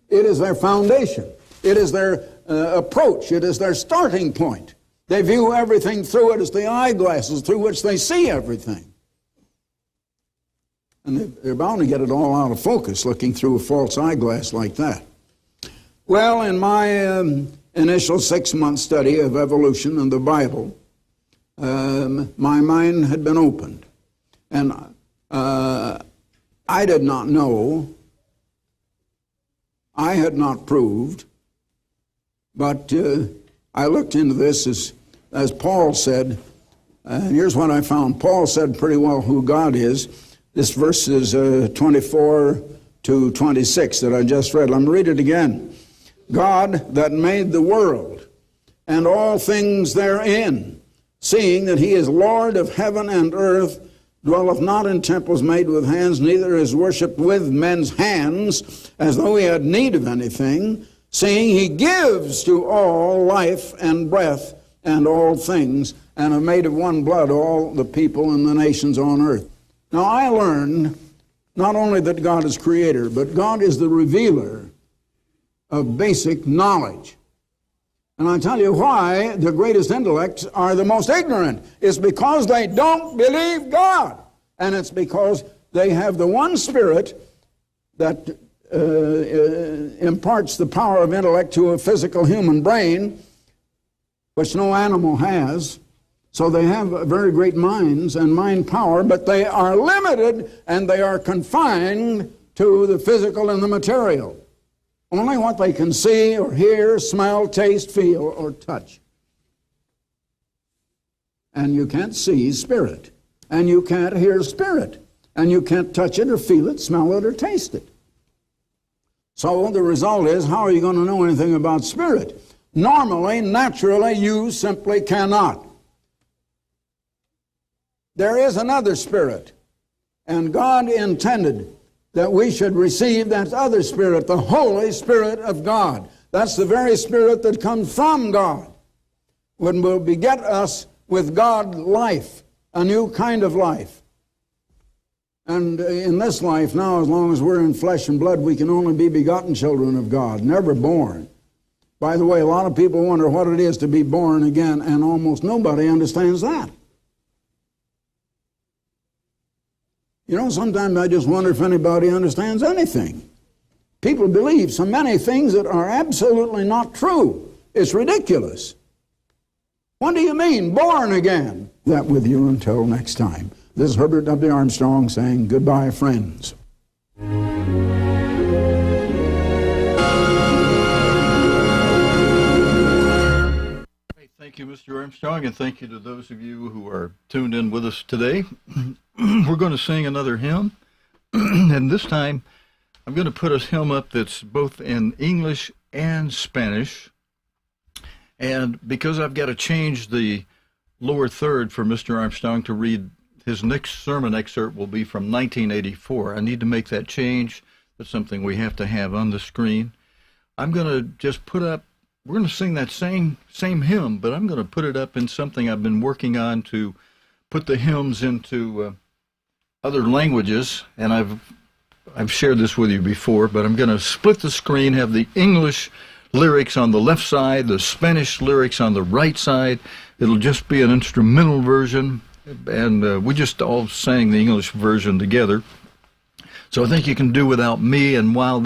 It is their foundation. It is their approach. It is their starting point. They view everything through it as the eyeglasses through which they see everything. And they're bound to get it all out of focus looking through a false eyeglass like that. Well, in my initial 6-month study of evolution and the Bible, my mind had been opened. And I did not know, I had not proved, but I looked into this as Paul said, and here's what I found. Paul said pretty well who God is. This verse is 24 to 26 that I just read. Let me read it again. "God that made the world and all things therein, seeing that he is Lord of heaven and earth, dwelleth not in temples made with hands, neither is worshipped with men's hands, as though he had need of anything, seeing he gives to all life and breath and all things, and have made of one blood all the people and the nations on earth." Now I learned not only that God is creator, but God is the revealer of basic knowledge. And I tell you why the greatest intellects are the most ignorant. It's because they don't believe God. And it's because they have the one spirit that imparts the power of intellect to a physical human brain, which no animal has. So they have very great minds and mind power, but they are limited and they are confined to the physical and the material. Only what they can see or hear, smell, taste, feel, or touch. And you can't see spirit, and you can't hear spirit, and you can't touch it or feel it, smell it, or taste it. So the result is, how are you going to know anything about spirit? Normally, naturally, you simply cannot. There is another spirit, and God intended that we should receive that other spirit, the Holy Spirit of God. That's the very spirit that comes from God, when will beget us with God life, a new kind of life. And in this life now, as long as we're in flesh and blood, we can only be begotten children of God, never born. By the way, a lot of people wonder what it is to be born again, and almost nobody understands that. You know, sometimes I just wonder if anybody understands anything. People believe so many things that are absolutely not true. It's ridiculous. What do you mean, born again? That with you until next time. This is Herbert W. Armstrong saying goodbye, friends. Thank you, Mr. Armstrong, and thank you to those of you who are tuned in with us today. We're going to sing another hymn, and this time I'm going to put a hymn up that's both in English and Spanish, and because I've got to change the lower third for Mr. Armstrong to read, his next sermon excerpt will be from 1984. I need to make that change. That's something we have to have on the screen. I'm going to just put up, we're going to sing that same hymn, but I'm going to put it up in something I've been working on to put the hymns into other languages, and I've shared this with you before, but I'm going to split the screen, have the English lyrics on the left side, the Spanish lyrics on the right side. It'll just be an instrumental version, and we just all sang the English version together. So I think you can do without me, and while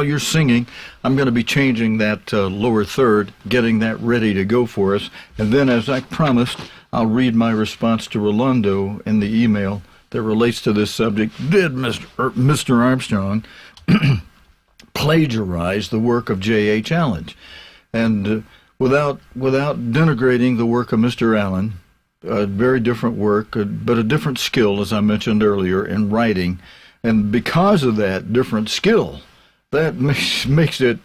you're singing, I'm going to be changing that lower third, getting that ready to go for us. And then, as I promised, I'll read my response to Rolando in the email that relates to this subject. Did Mr. Armstrong plagiarize the work of J.H. Allen? And without denigrating the work of Mr. Allen, a very different work, but a different skill, as I mentioned earlier, in writing. And because of that different skill, that makes it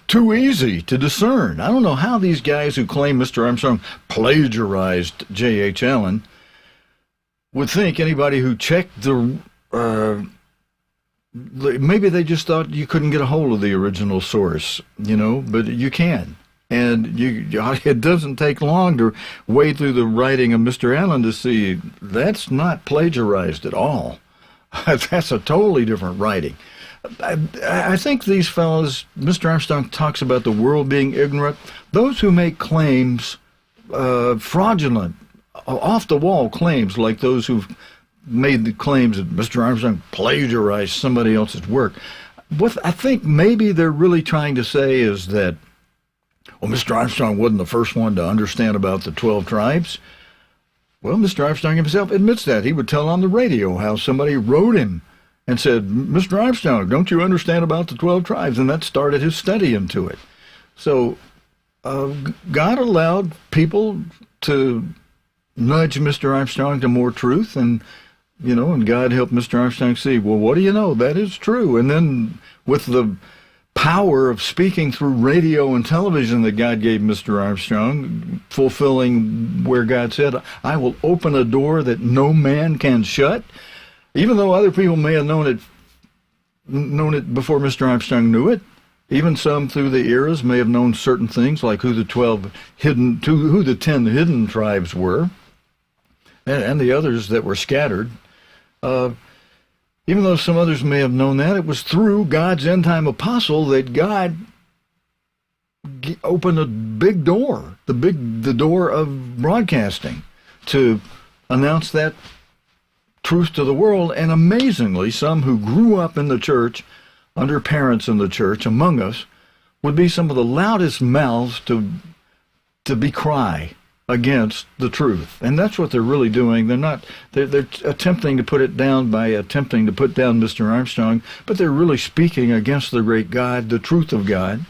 too easy to discern. I don't know how these guys who claim Mr. Armstrong plagiarized J.H. Allen would think anybody who checked maybe they just thought you couldn't get a hold of the original source, but you can. And it doesn't take long to wade through the writing of Mr. Allen to see that's not plagiarized at all. That's a totally different writing. I think these fellows, Mr. Armstrong talks about the world being ignorant. Those who make claims, fraudulent, off-the-wall claims, like those who've made the claims that Mr. Armstrong plagiarized somebody else's work, what I think maybe they're really trying to say is that, well, Mr. Armstrong wasn't the first one to understand about the 12 tribes. Well, Mr. Armstrong himself admits that. He would tell on the radio how somebody wrote him and said, Mr. Armstrong, don't you understand about the 12 tribes? And that started his study into it. So God allowed people to nudge Mr. Armstrong to more truth, and God helped Mr. Armstrong see, well, what do you know? That is true. And then with the power of speaking through radio and television that God gave Mr. Armstrong, fulfilling where God said, I will open a door that no man can shut, even though other people may have known it before Mr. Armstrong knew it. Even some through the eras may have known certain things, like who the 10 hidden tribes were, and the others that were scattered. Even though some others may have known that, it was through God's end-time apostle that God opened a big door, the door of broadcasting, to announce that truth to the world. And amazingly, some who grew up in the church, under parents in the church, among us, would be some of the loudest mouths to cry against the truth. And that's what they're really doing. They're attempting to put it down by attempting to put down Mr. Armstrong, but they're really speaking against the great God, the truth of God.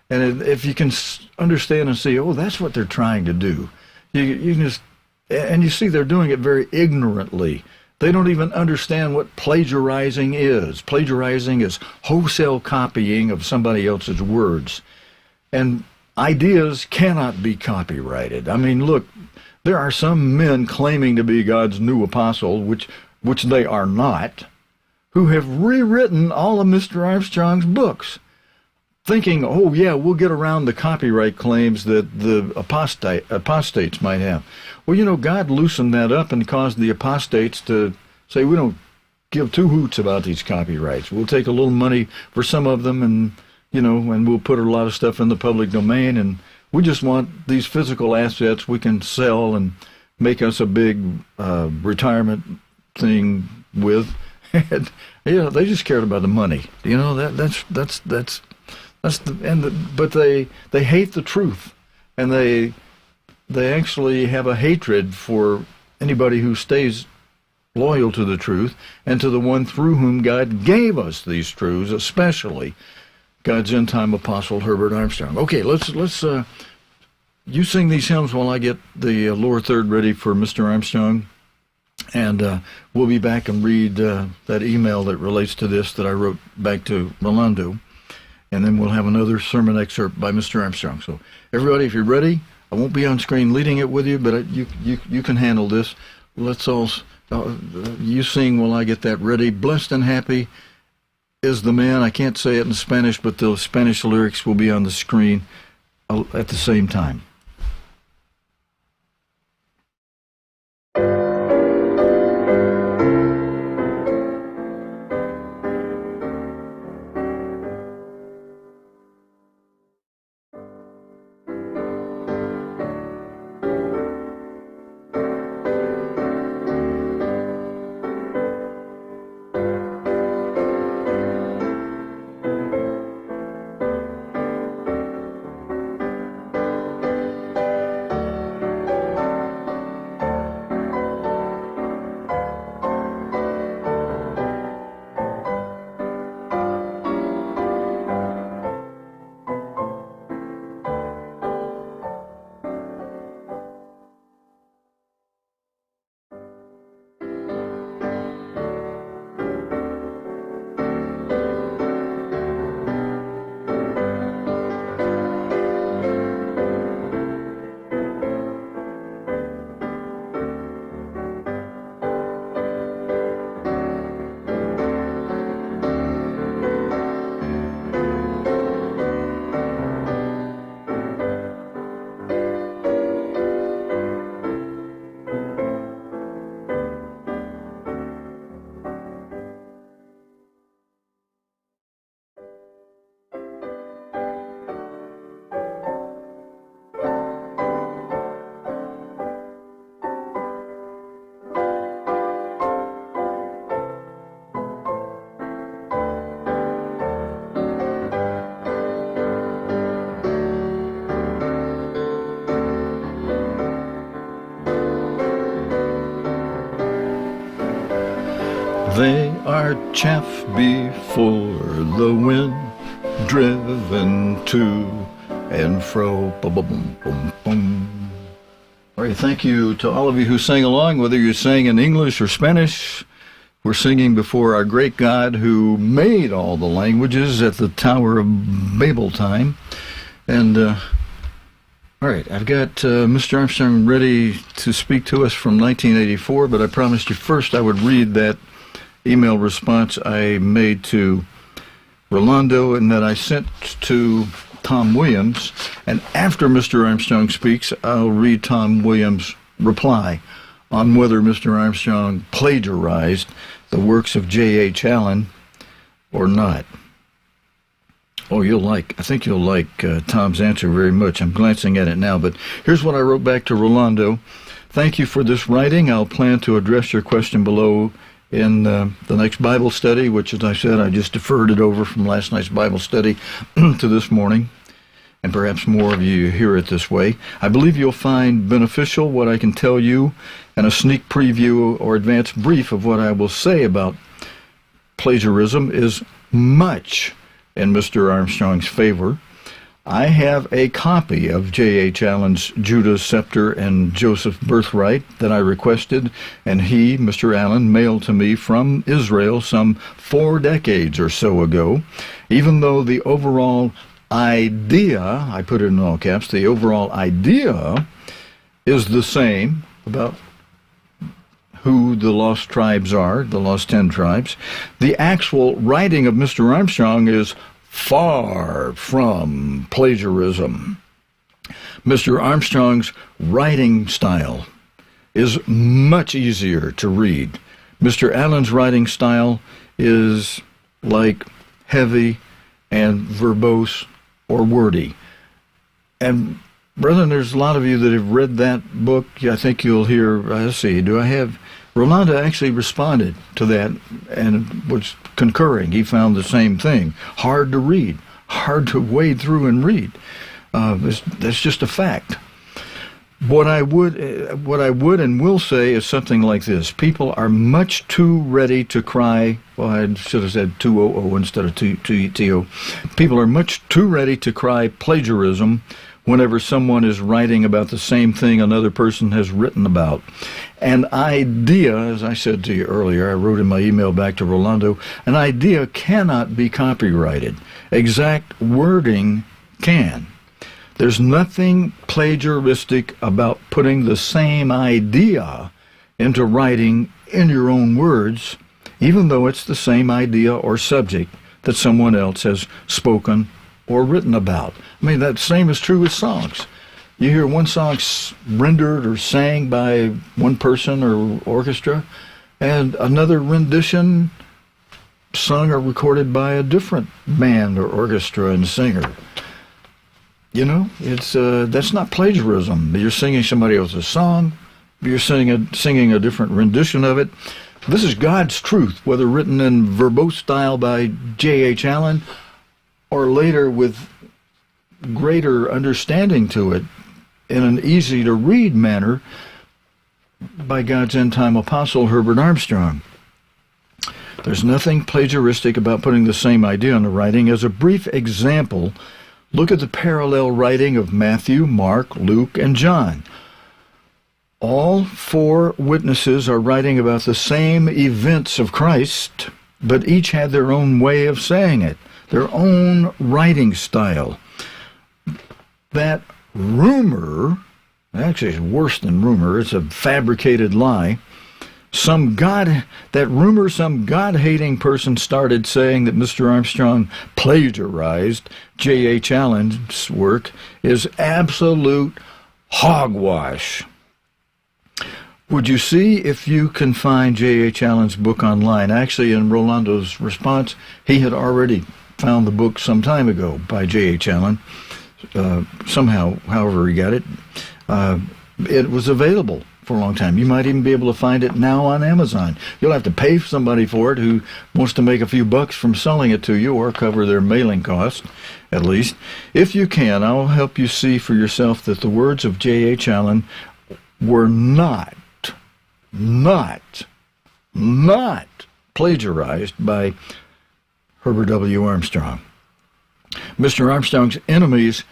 And if you can understand and see, oh, that's what they're trying to do, you can just, and you see they're doing it very ignorantly. They don't even understand what plagiarizing is. Plagiarizing is wholesale copying of somebody else's words. And ideas cannot be copyrighted. I mean, look, there are some men claiming to be God's new apostle, which they are not, who have rewritten all of Mr. Armstrong's books, thinking, oh, yeah, we'll get around the copyright claims that the apostates might have. Well, you know, God loosened that up and caused the apostates to say, we don't give two hoots about these copyrights. We'll take a little money for some of them and, you know, and we'll put a lot of stuff in the public domain, and we just want these physical assets we can sell and make us a big retirement thing with. And, you know, they just cared about the money. You know, but they hate the truth, and they actually have a hatred for anybody who stays loyal to the truth and to the one through whom God gave us these truths, especially God's end-time apostle Herbert Armstrong. Okay, let's you sing these hymns while I get the lower third ready for Mr. Armstrong, and we'll be back and read that email that relates to this that I wrote back to Rolando, and then we'll have another sermon excerpt by Mr. Armstrong. So everybody, if you're ready, I won't be on screen leading it with you, but you can handle this. Let's all, you sing while I get that ready. Blessed and happy is the man. I can't say it in Spanish, but the Spanish lyrics will be on the screen at the same time. They are chaff before the wind, driven to and fro. Boom, boom, boom, boom. All right, thank you to all of you who sang along, whether you sang in English or Spanish. We're singing before our great God who made all the languages at the Tower of Babel time. And, all right, I've got Mr. Armstrong ready to speak to us from 1984, but I promised you first I would read that email response I made to Rolando and that I sent to Tom Williams. And after Mr. Armstrong speaks, I'll read Tom Williams' reply on whether Mr. Armstrong plagiarized the works of J.H. Allen or not. Oh, I think you'll like Tom's answer very much. I'm glancing at it now, but here's what I wrote back to Rolando. Thank you for this writing. I'll plan to address your question below in the next Bible study, which, as I said, I just deferred it over from last night's Bible study to this morning, and perhaps more of you hear it this way. I believe you'll find beneficial what I can tell you and a sneak preview or advanced brief of what I will say about plagiarism is much in Mr. Armstrong's favor. I have a copy of J.H. Allen's Judah's Scepter and Joseph's Birthright that I requested, and he, Mr. Allen, mailed to me from Israel some 4 decades or so ago. Even though the overall idea, I put it in all caps, the overall idea is the same about who the lost tribes are, the lost 10 tribes, the actual writing of Mr. Armstrong is far from plagiarism. Mr. Armstrong's writing style is much easier to read. Mr. Allen's writing style is like heavy and verbose or wordy. And brethren, there's a lot of you that have read that book. I think you'll hear, let's see, Rolando actually responded to that and was concurring. He found the same thing. Hard to read, hard to wade through and read. That's just a fact. What I would and will say is something like this. People are much too ready to cry. Well, I should have said 200 instead of 2TO. People are much too ready to cry plagiarism whenever someone is writing about the same thing another person has written about. An idea, as I said to you earlier, I wrote in my email back to Rolando, an idea cannot be copyrighted. Exact wording can. There's nothing plagiaristic about putting the same idea into writing in your own words, even though it's the same idea or subject that someone else has spoken or written about. I mean, that same is true with songs. You hear one song rendered or sang by one person or orchestra, and another rendition sung or recorded by a different band or orchestra and singer. You know, it's that's not plagiarism. You're singing somebody else's song. You're singing a different rendition of it. This is God's truth, whether written in verbose style by J.H. Allen or later with greater understanding to it in an easy-to-read manner by God's end-time apostle, Herbert Armstrong. There's nothing plagiaristic about putting the same idea into writing. As a brief example, look at the parallel writing of Matthew, Mark, Luke, and John. All 4 witnesses are writing about the same events of Christ, but each had their own way of saying it, their own writing style. That rumor, actually it's worse than rumor, it's a fabricated lie. Some God-hating person started saying that Mr. Armstrong plagiarized J.H. Allen's work is absolute hogwash. Would you see if you can find J.H. Allen's book online? Actually, in Rolando's response, he had already found the book some time ago by J.H. Allen. Somehow, however he got it, it was available for a long time. You might even be able to find it now on Amazon. You'll have to pay somebody for it who wants to make a few bucks from selling it to you or cover their mailing costs, at least. If you can, I'll help you see for yourself that the words of J.H. Allen were not plagiarized by Herbert W. Armstrong. Mr. Armstrong's enemies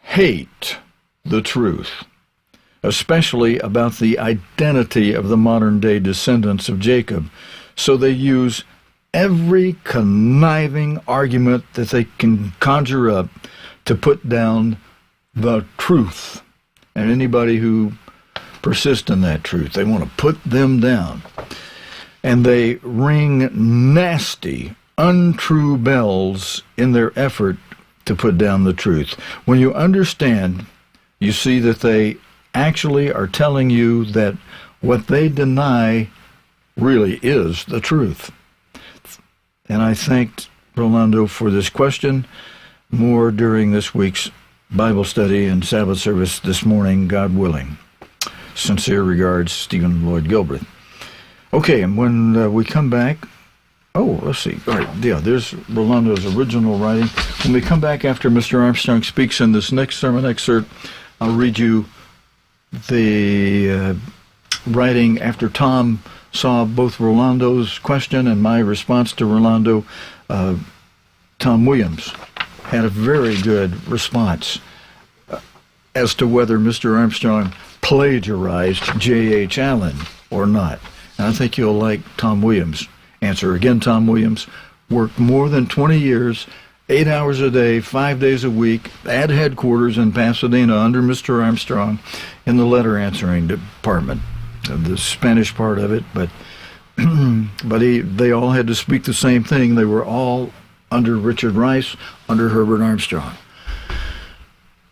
hate the truth, especially about the identity of the modern-day descendants of Jacob. So they use every conniving argument that they can conjure up to put down the truth. And anybody who persists in that truth, they want to put them down. And they ring nasty, untrue bells in their effort to put down the truth. When you understand, you see that they actually are telling you that what they deny really is the truth. And I thanked Rolando for this question. More during this week's Bible study and Sabbath service this morning, God willing. Sincere regards, Stephen Lloyd Gilbreath. Okay, and when we come back, let's see. All right, yeah, there's Rolando's original writing. When we come back after Mr. Armstrong speaks in this next sermon excerpt, I'll read you the writing after Tom saw both Rolando's question and my response to Rolando, Tom Williams had a very good response as to whether Mr. Armstrong plagiarized J.H. Allen or not. And I think you'll like Tom Williams' answer. Again, Tom Williams worked more than 20 years, 8 hours a day, 5 days a week, at headquarters in Pasadena under Mr. Armstrong in the letter answering department, the Spanish part of it. But they all had to speak the same thing. They were all under Richard Rice, under Herbert Armstrong.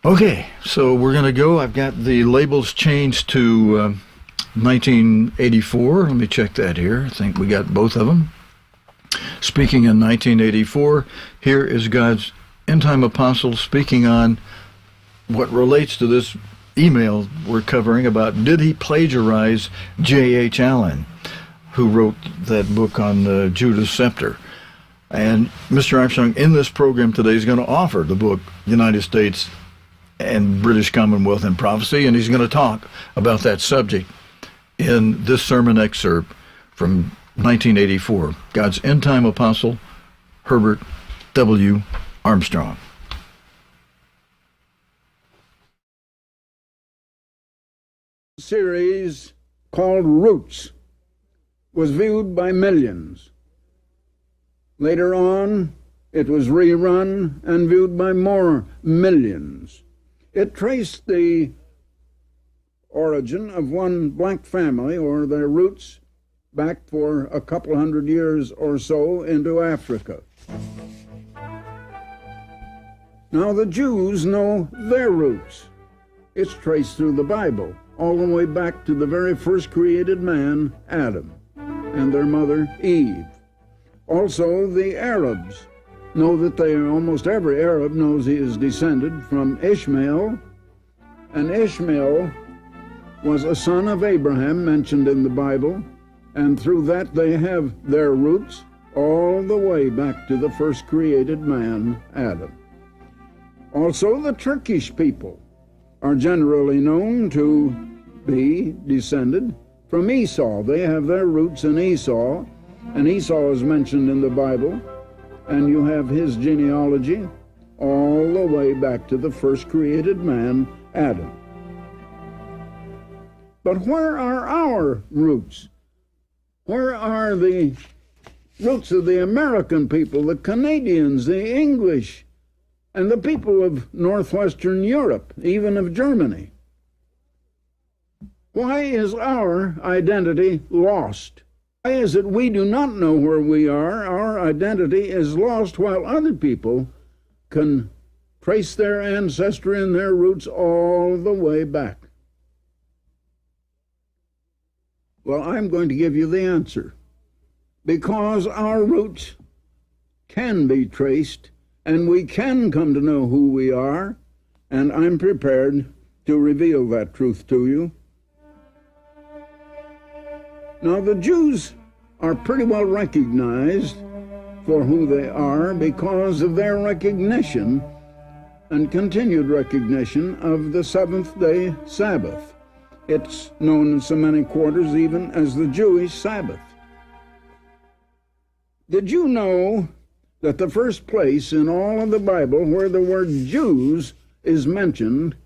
Okay, so we're going to go. I've got the labels changed to 1984. Let me check that here. I think we got both of them. Speaking in 1984, here is God's end-time apostle speaking on what relates to this email we're covering about, did he plagiarize J.H. Allen, who wrote that book on Judah's Scepter. And Mr. Armstrong, in this program today, is going to offer the book United States and British Commonwealth and Prophecy, and he's going to talk about that subject in this sermon excerpt from 1984. God's end-time apostle, Herbert W. Armstrong. Series called Roots was viewed by millions. Later on, it was rerun and viewed by more millions. It traced the origin of one black family, or their roots, back for a couple hundred years or so into Africa. Now the Jews know their roots. It's traced through the Bible, all the way back to the very first created man, Adam, and their mother, Eve. Also, the Arabs know that almost every Arab knows he is descended from Ishmael, and Ishmael was a son of Abraham mentioned in the Bible, and through that they have their roots all the way back to the first created man, Adam. Also, the Turkish people are generally known to be descended from Esau. They have their roots in Esau, and Esau is mentioned in the Bible, and you have his genealogy all the way back to the first created man, Adam. But where are our roots? Where are the roots of the American people, the Canadians, the English, and the people of northwestern Europe, even of Germany? Why is our identity lost? Why is it we do not know where we are? Our identity is lost while other people can trace their ancestry and their roots all the way back. Well, I'm going to give you the answer. Because our roots can be traced, and we can come to know who we are, and I'm prepared to reveal that truth to you. Now, the Jews are pretty well recognized for who they are because of their recognition and continued recognition of the seventh-day Sabbath. It's known in so many quarters even as the Jewish Sabbath. Did you know that the first place in all of the Bible where the word Jews is mentioned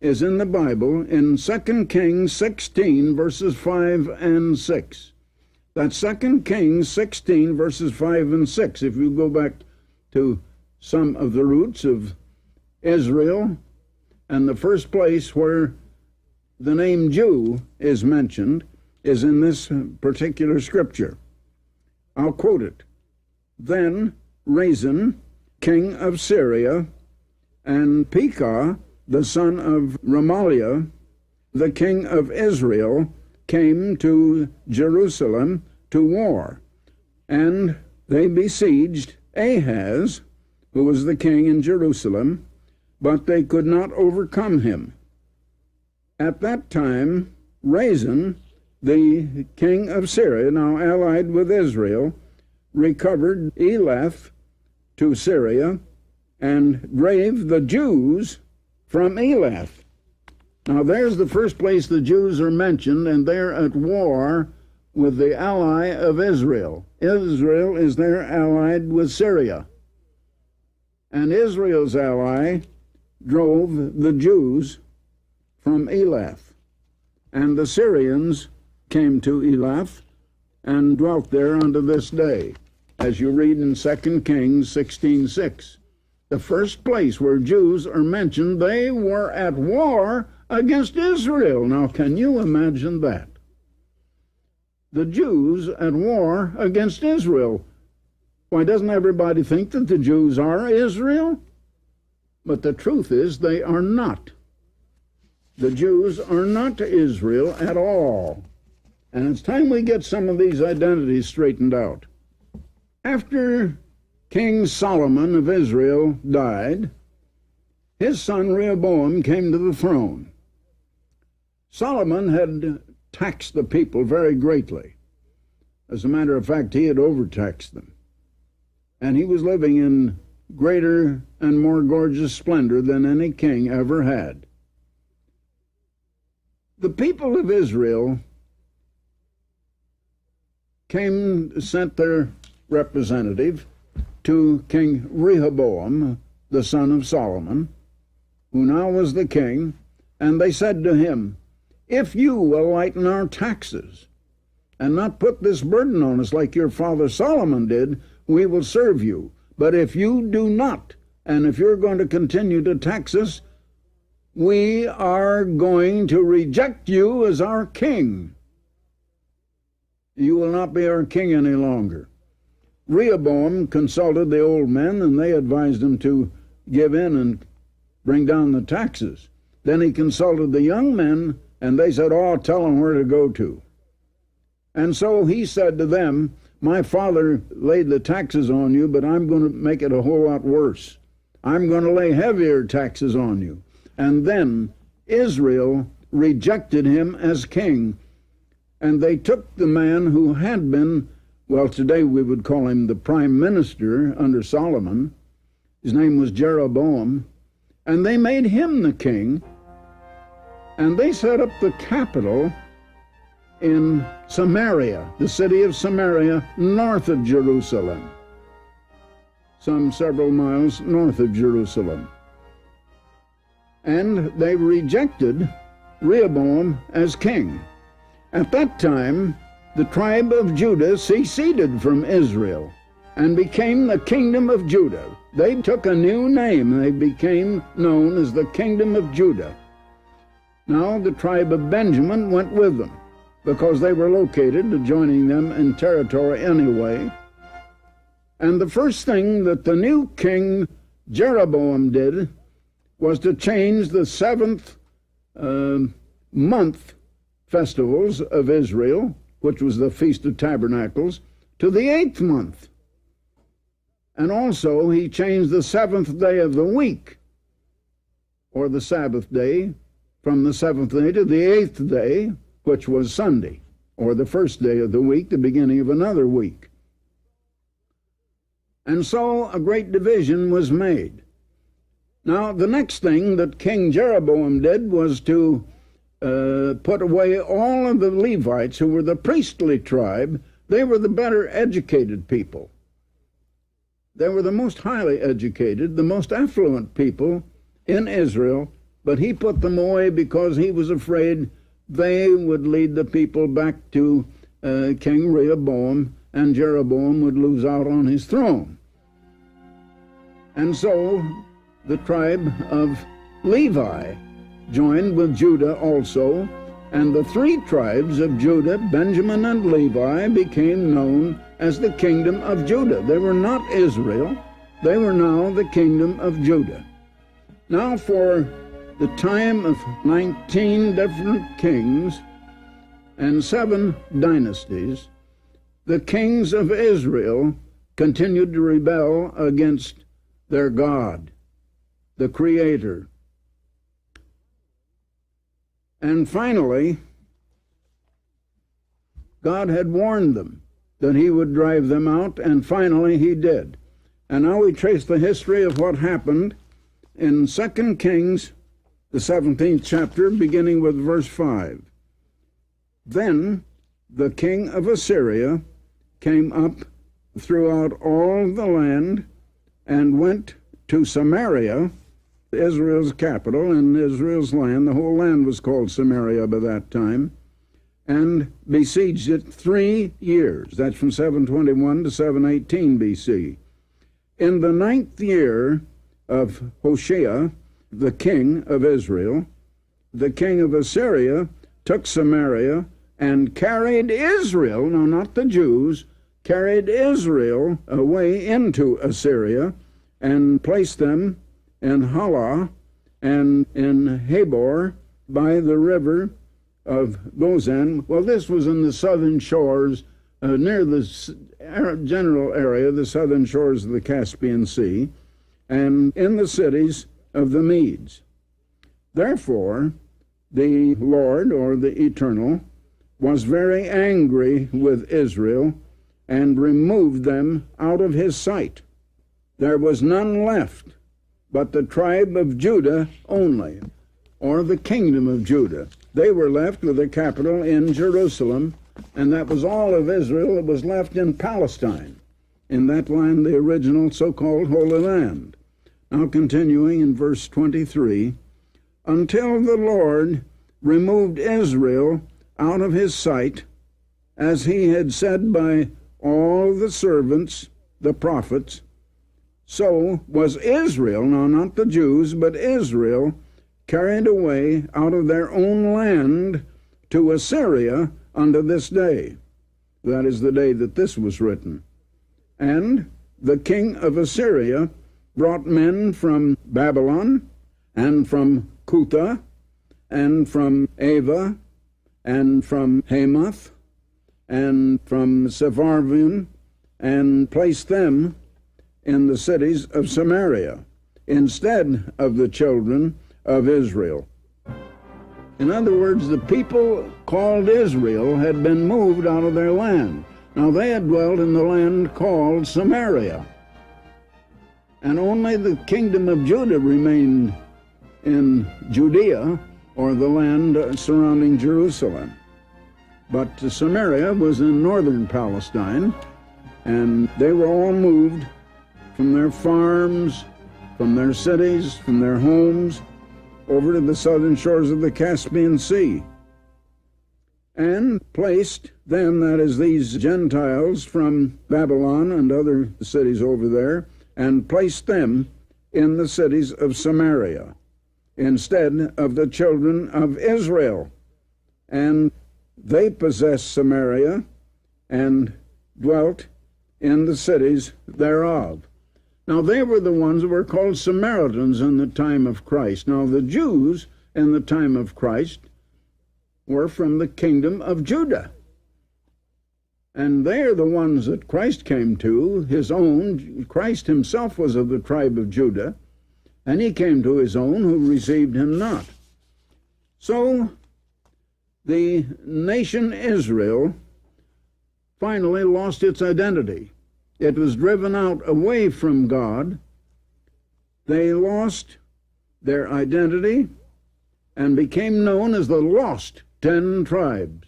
is in the Bible in 2 Kings 16, verses 5 and 6. That's 2 Kings 16, verses 5 and 6. If you go back to some of the roots of Israel, and the first place where the name Jew is mentioned is in this particular scripture. I'll quote it. Then Rezin, king of Syria, and Pekah, the son of Remaliah, the king of Israel, came to Jerusalem to war, and they besieged Ahaz, who was the king in Jerusalem, but they could not overcome him. At that time, Rezin, the king of Syria, now allied with Israel, recovered Elath to Syria and drave the Jews from Elath. Now there's the first place the Jews are mentioned, and they're at war with the ally of Israel. Israel is there allied with Syria. And Israel's ally drove the Jews from Elath. And the Syrians came to Elath and dwelt there unto this day, as you read in 2 Kings 16:6. The first place where Jews are mentioned, they were at war against Israel. Now, can you imagine that? The Jews at war against Israel. Why, doesn't everybody think that the Jews are Israel? But the truth is they are not. The Jews are not Israel at all. And it's time we get some of these identities straightened out. After King Solomon of Israel died, his son Rehoboam came to the throne. Solomon had taxed the people very greatly. As a matter of fact, he had overtaxed them. And he was living in greater and more gorgeous splendor than any king ever had. The people of Israel sent their representative to King Rehoboam, the son of Solomon, who now was the king, and they said to him, "If you will lighten our taxes and not put this burden on us like your father Solomon did, we will serve you. But if you do not, and if you're going to continue to tax us, we are going to reject you as our king. You will not be our king any longer." Rehoboam consulted the old men, and they advised him to give in and bring down the taxes. Then he consulted the young men, and they said, "Oh, tell them where to go to." And so he said to them, "My father laid the taxes on you, but I'm going to make it a whole lot worse. I'm going to lay heavier taxes on you." And then Israel rejected him as king. And they took the man who had been, well, today we would call him the prime minister under Solomon. His name was Jeroboam. And they made him the king. And they set up the capital in Samaria, the city of Samaria, north of Jerusalem, some several miles north of Jerusalem. And they rejected Rehoboam as king. At that time, the tribe of Judah seceded from Israel and became the kingdom of Judah. They took a new name. They became known as the kingdom of Judah. Now the tribe of Benjamin went with them, because they were located, adjoining them in territory anyway. And the first thing that the new king Jeroboam did was to change the seventh month festivals of Israel, which was the Feast of Tabernacles, to the 8th month. And also he changed the 7th day of the week, or the Sabbath day, from the 7th day to the 8th day, which was Sunday, or the first day of the week, the beginning of another week. And so a great division was made. Now, the next thing that King Jeroboam did was to put away all of the Levites, who were the priestly tribe. They were the better educated people. They were the most highly educated, the most affluent people in Israel, but he put them away because he was afraid they would lead the people back to King Rehoboam, and Jeroboam would lose out on his throne. And so the tribe of Levi joined with Judah also, and the three tribes of Judah, Benjamin and Levi, became known as the kingdom of Judah. They were not Israel. They were now the kingdom of Judah. Now for the time of 19 different kings and 7 dynasties, the kings of Israel continued to rebel against their God, the Creator. And finally, God had warned them that he would drive them out, and finally he did. And now we trace the history of what happened in 2 Kings, the 17th chapter, beginning with verse 5. Then the king of Assyria came up throughout all the land and went to Samaria, Israel's capital and Israel's land. The whole land was called Samaria by that time, and besieged it 3 years. That's from 721 to 718 BC. In the 9th year of Hoshea, the king of Israel, the king of Assyria took Samaria and carried Israel, no, not the Jews, carried Israel away into Assyria and placed them in Halah and in Habor by the river of Gozan. Well, this was in the southern shores, near the general area, the southern shores of the Caspian Sea, and in the cities of the Medes. Therefore, the Lord, or the Eternal, was very angry with Israel and removed them out of his sight. There was none left but the tribe of Judah only, or the kingdom of Judah. They were left with their capital in Jerusalem, and that was all of Israel that was left in Palestine, in that land, the original so-called Holy Land. Now continuing in verse 23, until the Lord removed Israel out of his sight, as he had said by all the servants, the prophets, so was Israel, now not the Jews, but Israel, carried away out of their own land to Assyria unto this day. That is the day that this was written. And the king of Assyria brought men from Babylon, and from Cutha, and from Ava, and from Hamath, and from Sepharvaim, and placed them in the cities of Samaria, instead of the children of Israel. In other words, the people called Israel had been moved out of their land. Now they had dwelt in the land called Samaria, and only the kingdom of Judah remained in Judea, or the land surrounding Jerusalem. But Samaria was in northern Palestine, and they were all moved from their farms, from their cities, from their homes, over to the southern shores of the Caspian Sea, and placed them, that is, these Gentiles from Babylon and other cities over there, and placed them in the cities of Samaria, instead of the children of Israel. And they possessed Samaria and dwelt in the cities thereof. Now, they were the ones that were called Samaritans in the time of Christ. Now, the Jews in the time of Christ were from the kingdom of Judah. And they are the ones that Christ came to, his own. Christ himself was of the tribe of Judah, and he came to his own, who received him not. So, the nation Israel finally lost its identity. It was driven out away from God. They lost their identity and became known as the lost 10 tribes.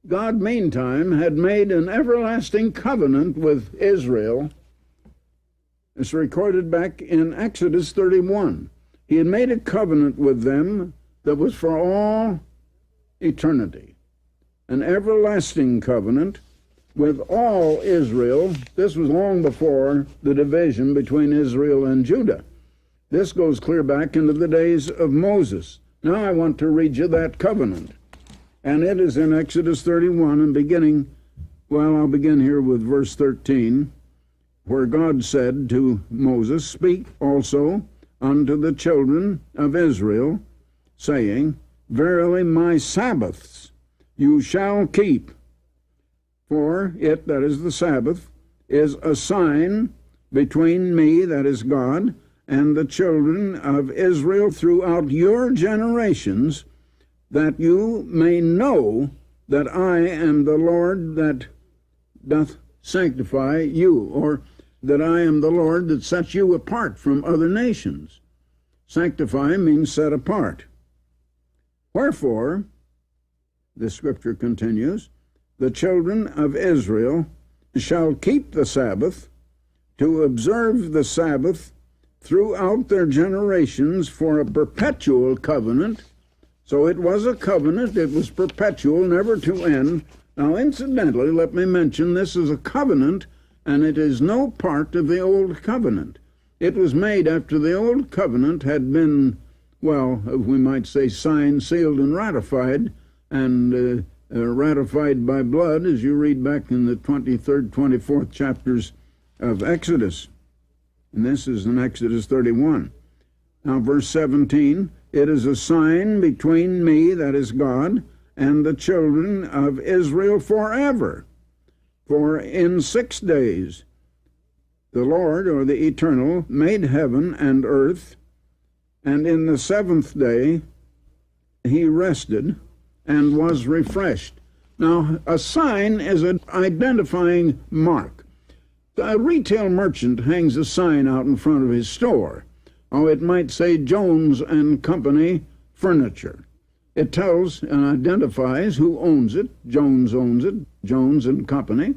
God, meantime, had made an everlasting covenant with Israel. It's recorded back in Exodus 31. He had made a covenant with them that was for all eternity, an everlasting covenant with all Israel. This was long before the division between Israel and Judah. This goes clear back into the days of Moses. Now I want to read you that covenant. And it is in Exodus 31, and I'll begin here with verse 13, where God said to Moses, speak also unto the children of Israel, saying, verily my Sabbaths you shall keep. For it, that is the Sabbath, is a sign between me, that is God, and the children of Israel throughout your generations, that you may know that I am the Lord that doth sanctify you, or that I am the Lord that sets you apart from other nations. Sanctify means set apart. Wherefore, the scripture continues, the children of Israel shall keep the Sabbath to observe the Sabbath throughout their generations for a perpetual covenant. So it was a covenant, it was perpetual, never to end. Now, incidentally, let me mention this is a covenant, and it is no part of the Old Covenant. It was made after the Old Covenant had been, well, we might say signed, sealed, and ratified by blood, as you read back in the 23rd, 24th chapters of Exodus. And this is in Exodus 31. Now, verse 17, it is a sign between me, that is God, and the children of Israel forever. For in 6 days the Lord, or the Eternal, made heaven and earth, and in the 7th day he rested and was refreshed. Now, a sign is an identifying mark. A retail merchant hangs a sign out in front of his store. Oh, it might say Jones and Company Furniture. It tells and identifies who owns it. Jones owns it, Jones and Company.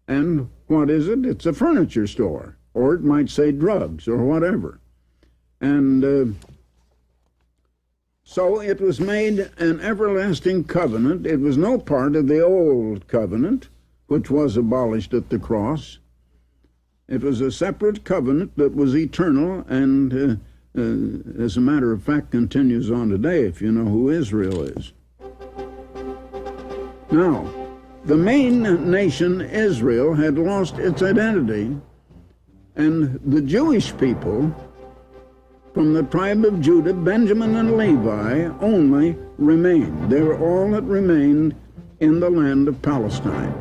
And what is it? It's a furniture store. Or it might say drugs or whatever. And so it was made an everlasting covenant. It was no part of the old covenant, which was abolished at the cross. It was a separate covenant that was eternal and, as a matter of fact, continues on today, if you know who Israel is. Now, the main nation, Israel, had lost its identity, and the Jewish people from the tribe of Judah, Benjamin and Levi only remained. They were all that remained in the land of Palestine.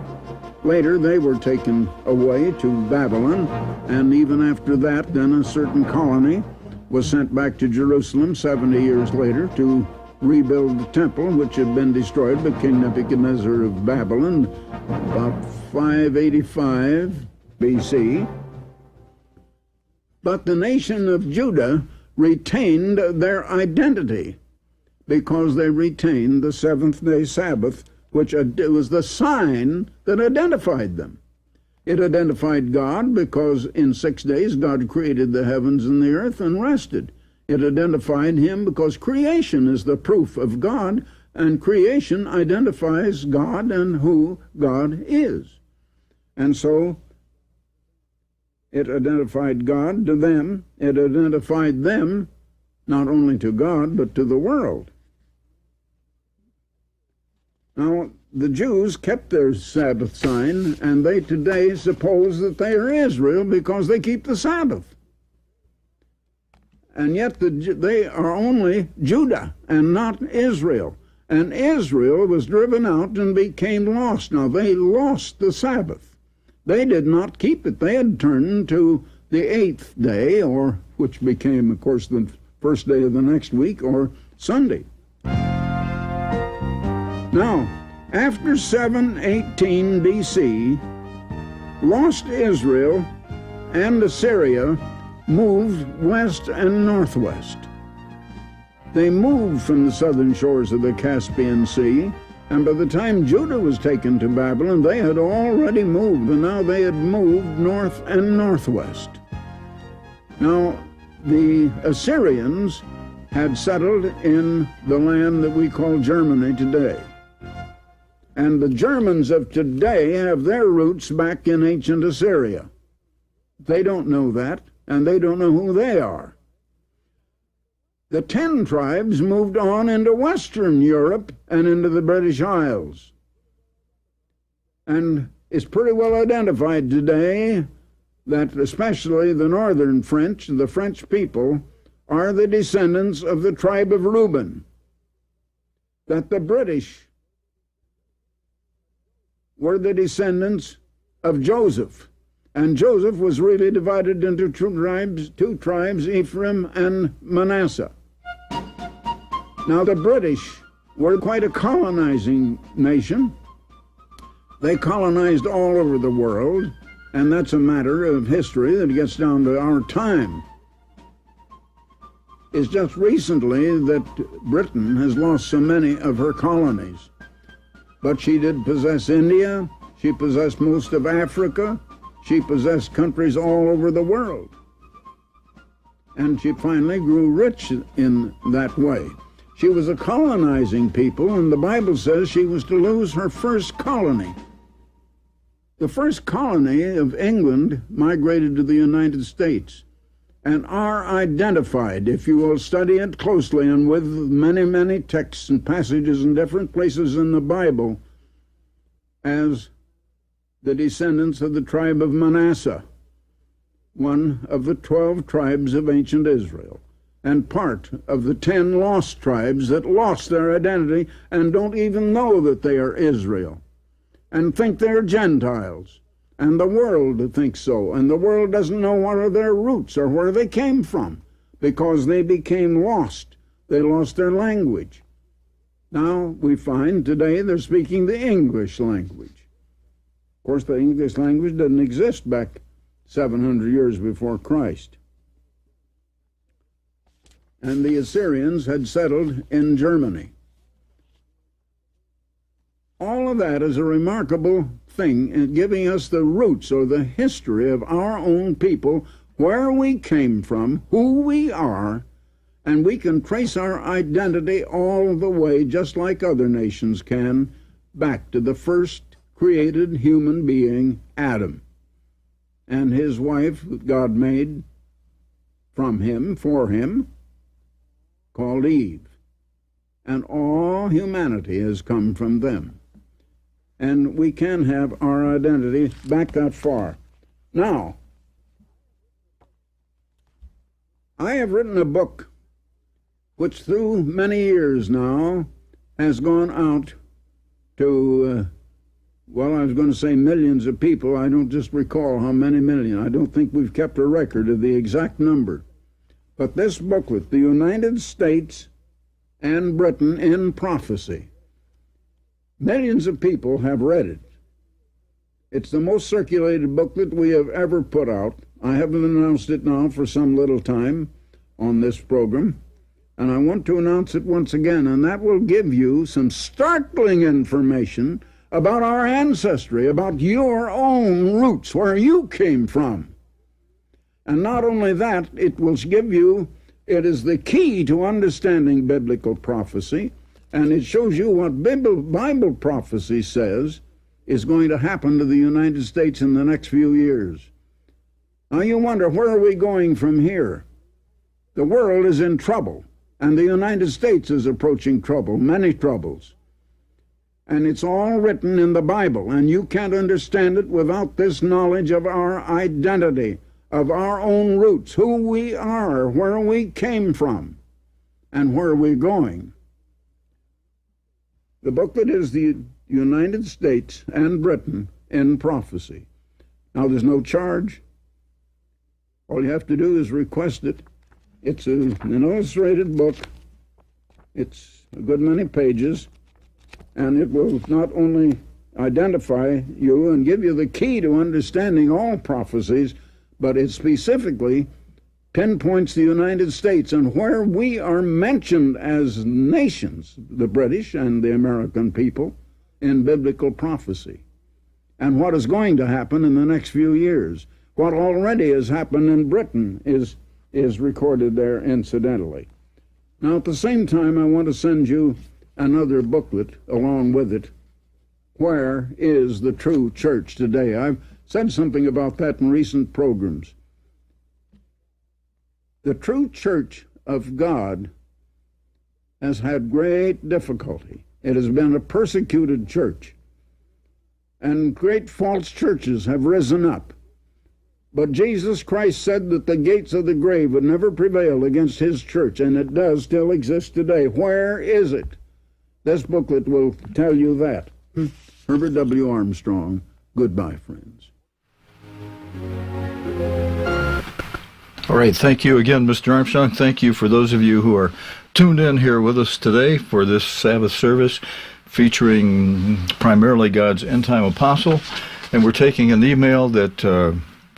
Later, they were taken away to Babylon, and even after that, then a certain colony was sent back to Jerusalem 70 years later to rebuild the temple, which had been destroyed by King Nebuchadnezzar of Babylon about 585 BC. But the nation of Judah retained their identity because they retained the seventh-day Sabbath, which was the sign that identified them. It identified God because in 6 days God created the heavens and the earth and rested. It identified him because creation is the proof of God, and creation identifies God and who God is. And so it identified God to them. It identified them not only to God, but to the world. Now, the Jews kept their Sabbath sign, and they today suppose that they are Israel because they keep the Sabbath. And yet they are only Judah and not Israel. And Israel was driven out and became lost. Now, they lost the Sabbath. They did not keep it. They had turned to the 8th day, or which became, of course, the first day of the next week, or Sunday. Now, after 718 BC, lost Israel and Assyria moved west and northwest. They moved from the southern shores of the Caspian Sea, and by the time Judah was taken to Babylon, they had already moved, and now they had moved north and northwest. Now, the Assyrians had settled in the land that we call Germany today. And the Germans of today have their roots back in ancient Assyria. They don't know that, and they don't know who they are. The 10 tribes moved on into Western Europe and into the British Isles. And it's pretty well identified today that especially the northern French, the French people, are the descendants of the tribe of Reuben. That the British were the descendants of Joseph. And Joseph was really divided into two tribes, Ephraim and Manasseh. Now, the British were quite a colonizing nation. They colonized all over the world, and that's a matter of history that gets down to our time. It's just recently that Britain has lost so many of her colonies. But she did possess India, she possessed most of Africa, She possessed countries all over the world. And she finally grew rich in that way. She was a colonizing people, and the Bible says she was to lose her first colony. The first colony of England migrated to the United States and are identified, if you will study it closely and with many, many texts and passages in different places in the Bible, as the descendants of the tribe of Manasseh, one of the 12 tribes of ancient Israel, and part of the 10 lost tribes that lost their identity and don't even know that they are Israel, and think they're Gentiles, and the world thinks so, and the world doesn't know what are their roots or where they came from, because they became lost. They lost their language. Now we find today they're speaking the English language. Of course, the English language didn't exist back 700 years before Christ. And the Assyrians had settled in Germany. All of that is a remarkable thing in giving us the roots or the history of our own people, where we came from, who we are, and we can trace our identity all the way, just like other nations can, back to the first created human being, Adam, and his wife that God made from him, for him, called Eve. And all humanity has come from them. And we can have our identity back that far. Now, I have written a book which through many years now has gone out to, well, I was going to say millions of people. I don't just recall how many million. I don't think we've kept a record of the exact number. But this booklet, The United States and Britain in Prophecy, millions of people have read it. It's the most circulated booklet we have ever put out. I haven't announced it now for some little time on this program, and I want to announce it once again, and that will give you some startling information about our ancestry, about your own roots, where you came from. And not only that, it will give you, it is the key to understanding biblical prophecy, and it shows you what Bible prophecy says is going to happen to the United States in the next few years. Now you wonder, where are we going from here? The world is in trouble, and the United States is approaching trouble, many troubles. And it's all written in the Bible, and you can't understand it without this knowledge of our identity, of our own roots, who we are, where we came from, and where we're going. The booklet is The United States and Britain in Prophecy. Now, there's no charge. All you have to do is request it. It's an illustrated book. It's a good many pages, and it will not only identify you and give you the key to understanding all prophecies, but it specifically pinpoints the United States and where we are mentioned as nations, the British and the American people, in biblical prophecy, and what is going to happen in the next few years. What already has happened in Britain is recorded there incidentally. Now, at the same time, I want to send you another booklet along with it. Where is the true church today? I've said something about that in recent programs. The true church of God has had great difficulty. It has been a persecuted church, and great false churches have risen up. But Jesus Christ said that the gates of the grave would never prevail against his church, and it does still exist today. Where is it? This booklet will tell you that. Herbert W. Armstrong. Goodbye, friends. All right, thank you again, Mr. Armstrong. Thank you for those of you who are tuned in here with us today for this Sabbath service featuring primarily God's end-time apostle. And we're taking an email that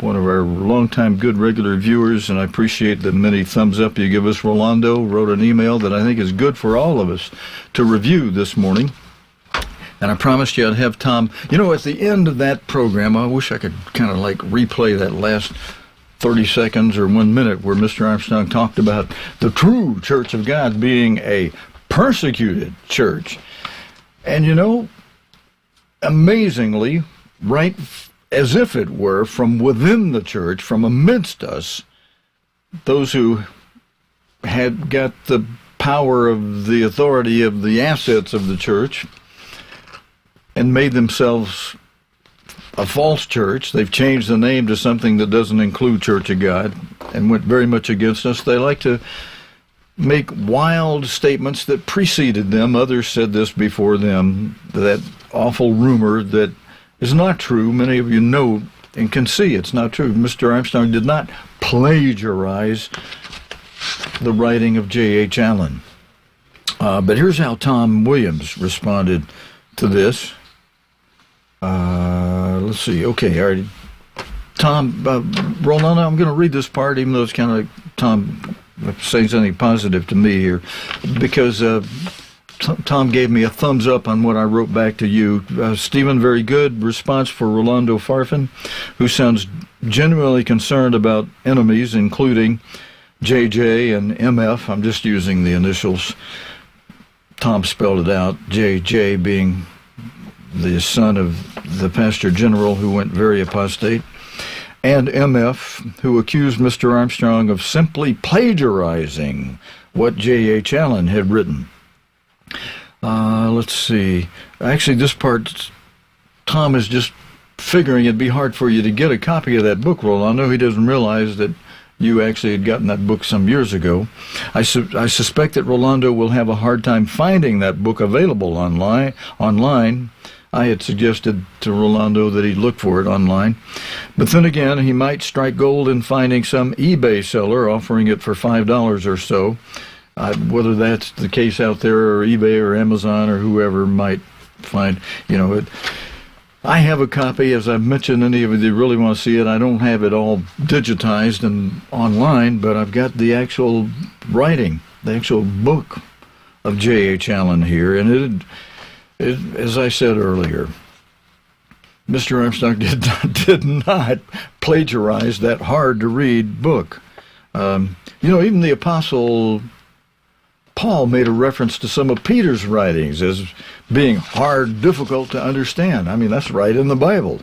one of our longtime good regular viewers, and I appreciate the many thumbs up you give us, Rolando, wrote an email that I think is good for all of us to review this morning. And I promised you I'd have Tom. You know, at the end of that program, I wish I could kind of like replay that last 30 seconds or 1 minute where Mr. Armstrong talked about the true Church of God being a persecuted church. And you know, amazingly, right as if it were from within the church, from amidst us, those who had got the power of the authority of the assets of the church and made themselves a false church. They've changed the name to something that doesn't include Church of God and went very much against us. They like to make wild statements that preceded them. Others said this before them, that awful rumor that is not true. Many of you know and can see it's not true. Mr. Armstrong did not plagiarize the writing of J.H. Allen. But here's how Tom Williams responded to this. Let's see. Okay, all right. Tom, Rolando, I'm going to read this part, even though it's kind of like Tom saying something positive to me here, because Tom gave me a thumbs up on what I wrote back to you. Stephen, very good response for Rolando Farfan, who sounds genuinely concerned about enemies, including JJ and MF. I'm just using the initials. Tom spelled it out, JJ being the son of the pastor general who went very apostate, and MF, who accused Mr. Armstrong of simply plagiarizing what J.H. Allen had written. Let's see. Actually, this part, Tom is just figuring it'd be hard for you to get a copy of that book, Rolando. He doesn't realize that you actually had gotten that book some years ago. I suspect that Rolando will have a hard time finding that book available online. I had suggested to Rolando that he'd look for it online. But then again, he might strike gold in finding some eBay seller offering it for $5 or so. Whether that's the case out there, or eBay or Amazon or whoever might find, you know, it. I have a copy, as I've mentioned. Any of you really want to see it, I don't have it all digitized and online, but I've got the actual writing, the actual book of J.H. Allen here, and as I said earlier, Mr. Armstrong did not plagiarize that hard-to-read book. You know, even the Apostle Paul made a reference to some of Peter's writings as being hard, difficult to understand. I mean, that's right in the Bible.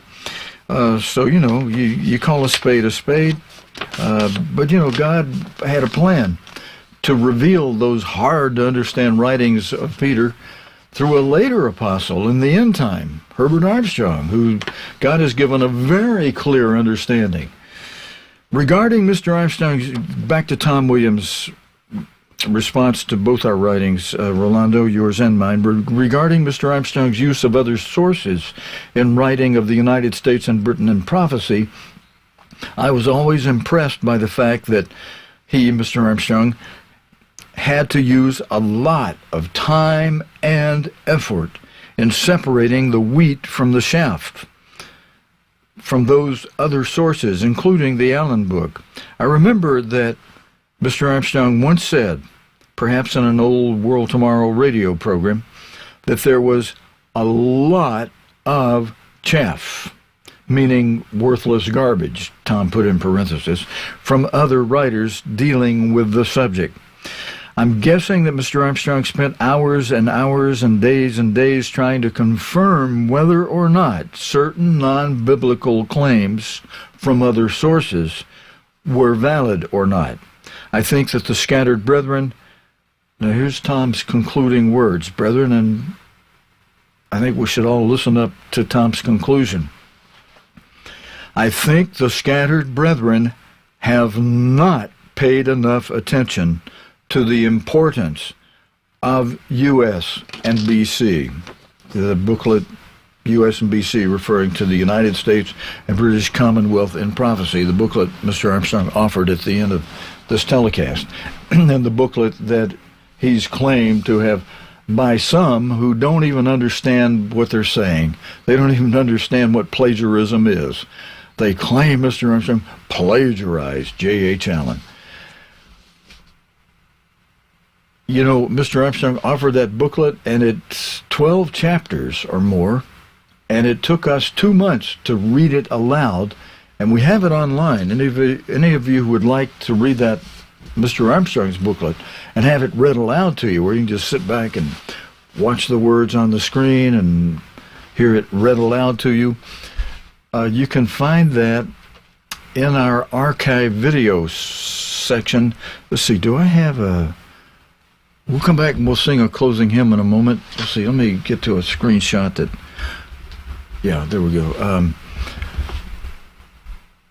So, you know, you call a spade, but, you know, God had a plan to reveal those hard-to-understand writings of Peter through a later apostle in the end time, Herbert Armstrong, who God has given a very clear understanding. Regarding Mr. Armstrong's, back to Tom Williams' response to both our writings, Rolando, yours and mine, regarding Mr. Armstrong's use of other sources in writing of the United States and Britain in prophecy, I was always impressed by the fact that he, Mr. Armstrong, had to use a lot of time and effort in separating the wheat from the chaff from those other sources, including the Allen book. I remember that Mr. Armstrong once said, perhaps in an old World Tomorrow radio program, that there was a lot of chaff, meaning worthless garbage, Tom put in parentheses, from other writers dealing with the subject. I'm guessing that Mr. Armstrong spent hours and hours and days trying to confirm whether or not certain non-biblical claims from other sources were valid or not. I think that the scattered brethren, now here's Tom's concluding words, brethren, and I think we should all listen up to Tom's conclusion. I think the scattered brethren have not paid enough attention to the importance of U.S. and B.C., the booklet U.S. and B.C., referring to the United States and British Commonwealth in Prophecy, the booklet Mr. Armstrong offered at the end of this telecast, and the booklet that he's claimed to have, by some who don't even understand what they're saying. They don't even understand what plagiarism is. They claim Mr. Armstrong plagiarized J.H. Allen. You know, Mr. Armstrong offered that booklet, and it's 12 chapters or more, and it took us 2 months to read it aloud, and we have it online. Any of you who would like to read that Mr. Armstrong's booklet and have it read aloud to you, where you can just sit back and watch the words on the screen and hear it read aloud to you, you can find that in our archive video section. Let's see, do I have a... We'll come back and we'll sing a closing hymn in a moment. Let's see, let me get to a screenshot that... Yeah, there we go.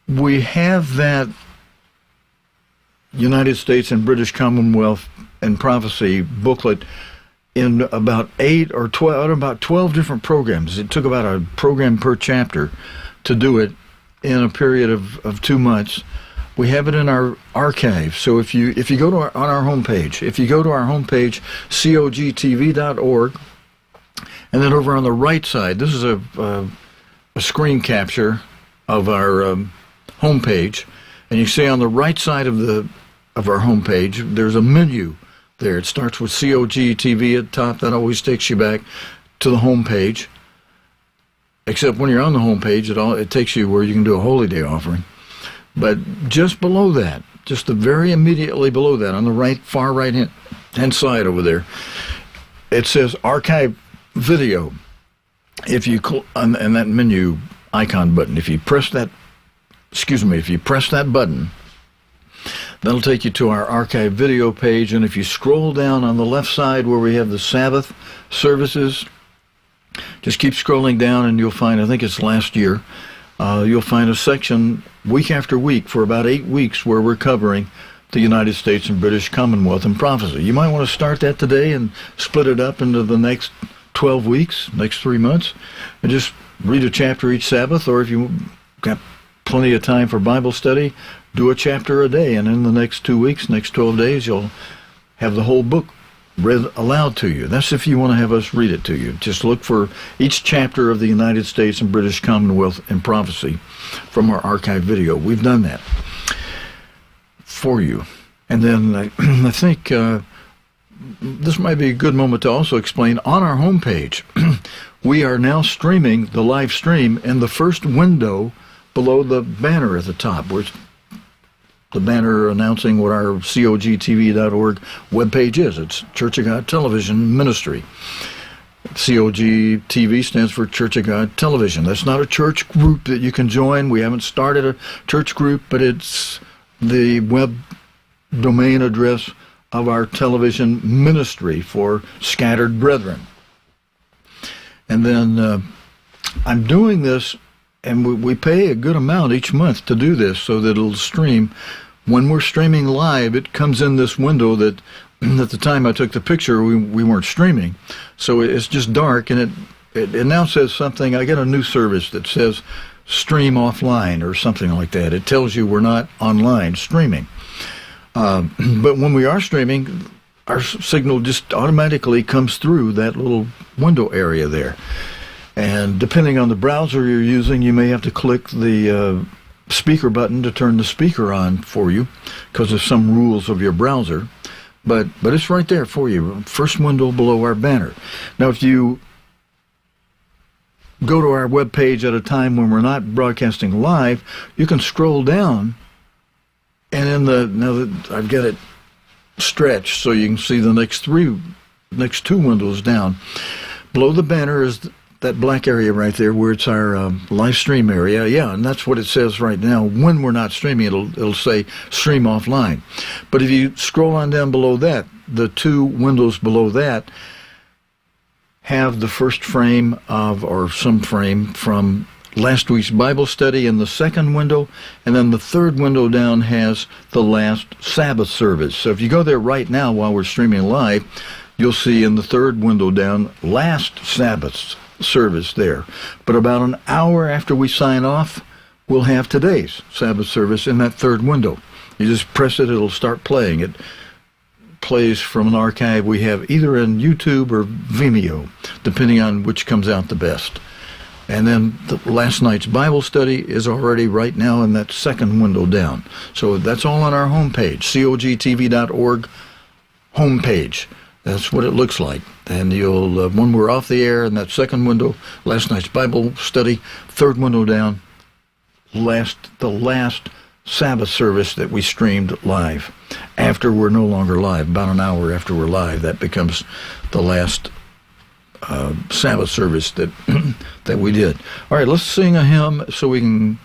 We have that United States and British Commonwealth and Prophecy booklet in about 12 different programs. It took about a program per chapter to do it in a period of 2 months. We have it in our archive. So if you go to on our homepage, cogtv.org, and then over on the right side, this is a screen capture of our homepage, and you see on the right side of our homepage, there's a menu there. It starts with COGTV at the top. That always takes you back to the homepage. Except when you're on the homepage, it takes you where you can do a Holy Day offering. But just below that, just very immediately below that, on the far right hand side over there, it says Archive Video. If you and that menu icon button, if you press that button, that'll take you to our archive video page, and if you scroll down on the left side where we have the Sabbath services, just keep scrolling down and you'll find, I think it's last year, you'll find a section week after week for about 8 weeks where we're covering the United States and British Commonwealth and Prophecy. You might want to start that today and split it up into the next 12 weeks, next 3 months, and just read a chapter each Sabbath, or if you got plenty of time for Bible study, do a chapter a day, and in the next 2 weeks, next 12 days, you'll have the whole book read aloud to you. That's if you want to have us read it to you. Just look for each chapter of the United States and British Commonwealth and Prophecy from our archive video. We've done that for you. And then I think this might be a good moment to also explain, on our homepage, we are now streaming the live stream in the first window below the banner at the top, where the banner announcing what our cogtv.org webpage is. It's Church of God Television Ministry. COGTV stands for Church of God Television. That's not a church group that you can join. We haven't started a church group, but it's the web domain address of our television ministry for scattered brethren. And then I'm doing this, and we pay a good amount each month to do this so that it'll stream. When we're streaming live, it comes in this window that at the time I took the picture, we weren't streaming. So it's just dark, and it now says something. I get a new service that says stream offline or something like that. It tells you we're not online streaming. But when we are streaming, our signal just automatically comes through that little window area there. And depending on the browser you're using, you may have to click the speaker button to turn the speaker on for you, because of some rules of your browser. But it's right there for you, first window below our banner. Now, if you go to our webpage at a time when we're not broadcasting live, you can scroll down, and now that I've got it stretched so you can see the next two windows down. Below the banner is that black area right there where it's our live stream area. Yeah, and that's what it says right now. When we're not streaming, it'll say stream offline. But if you scroll on down below that, the two windows below that have the first frame or some frame from last week's Bible study in the second window, and then the third window down has the last Sabbath service. So if you go there right now while we're streaming live, you'll see in the third window down last Sabbath service there. But about an hour after we sign off, we'll have today's Sabbath service in that third window. You just press it, it'll start playing. It plays from an archive we have either in YouTube or Vimeo, depending on which comes out the best. And then last night's Bible study is already right now in that second window down. So that's all on our homepage, cogtv.org, homepage. That's what it looks like. And you'll, when we're off the air in that second window, last night's Bible study, third window down, the last Sabbath service that we streamed live. After we're no longer live, about an hour after we're live, that becomes the last Sabbath service that that we did. All right, let's sing a hymn so we can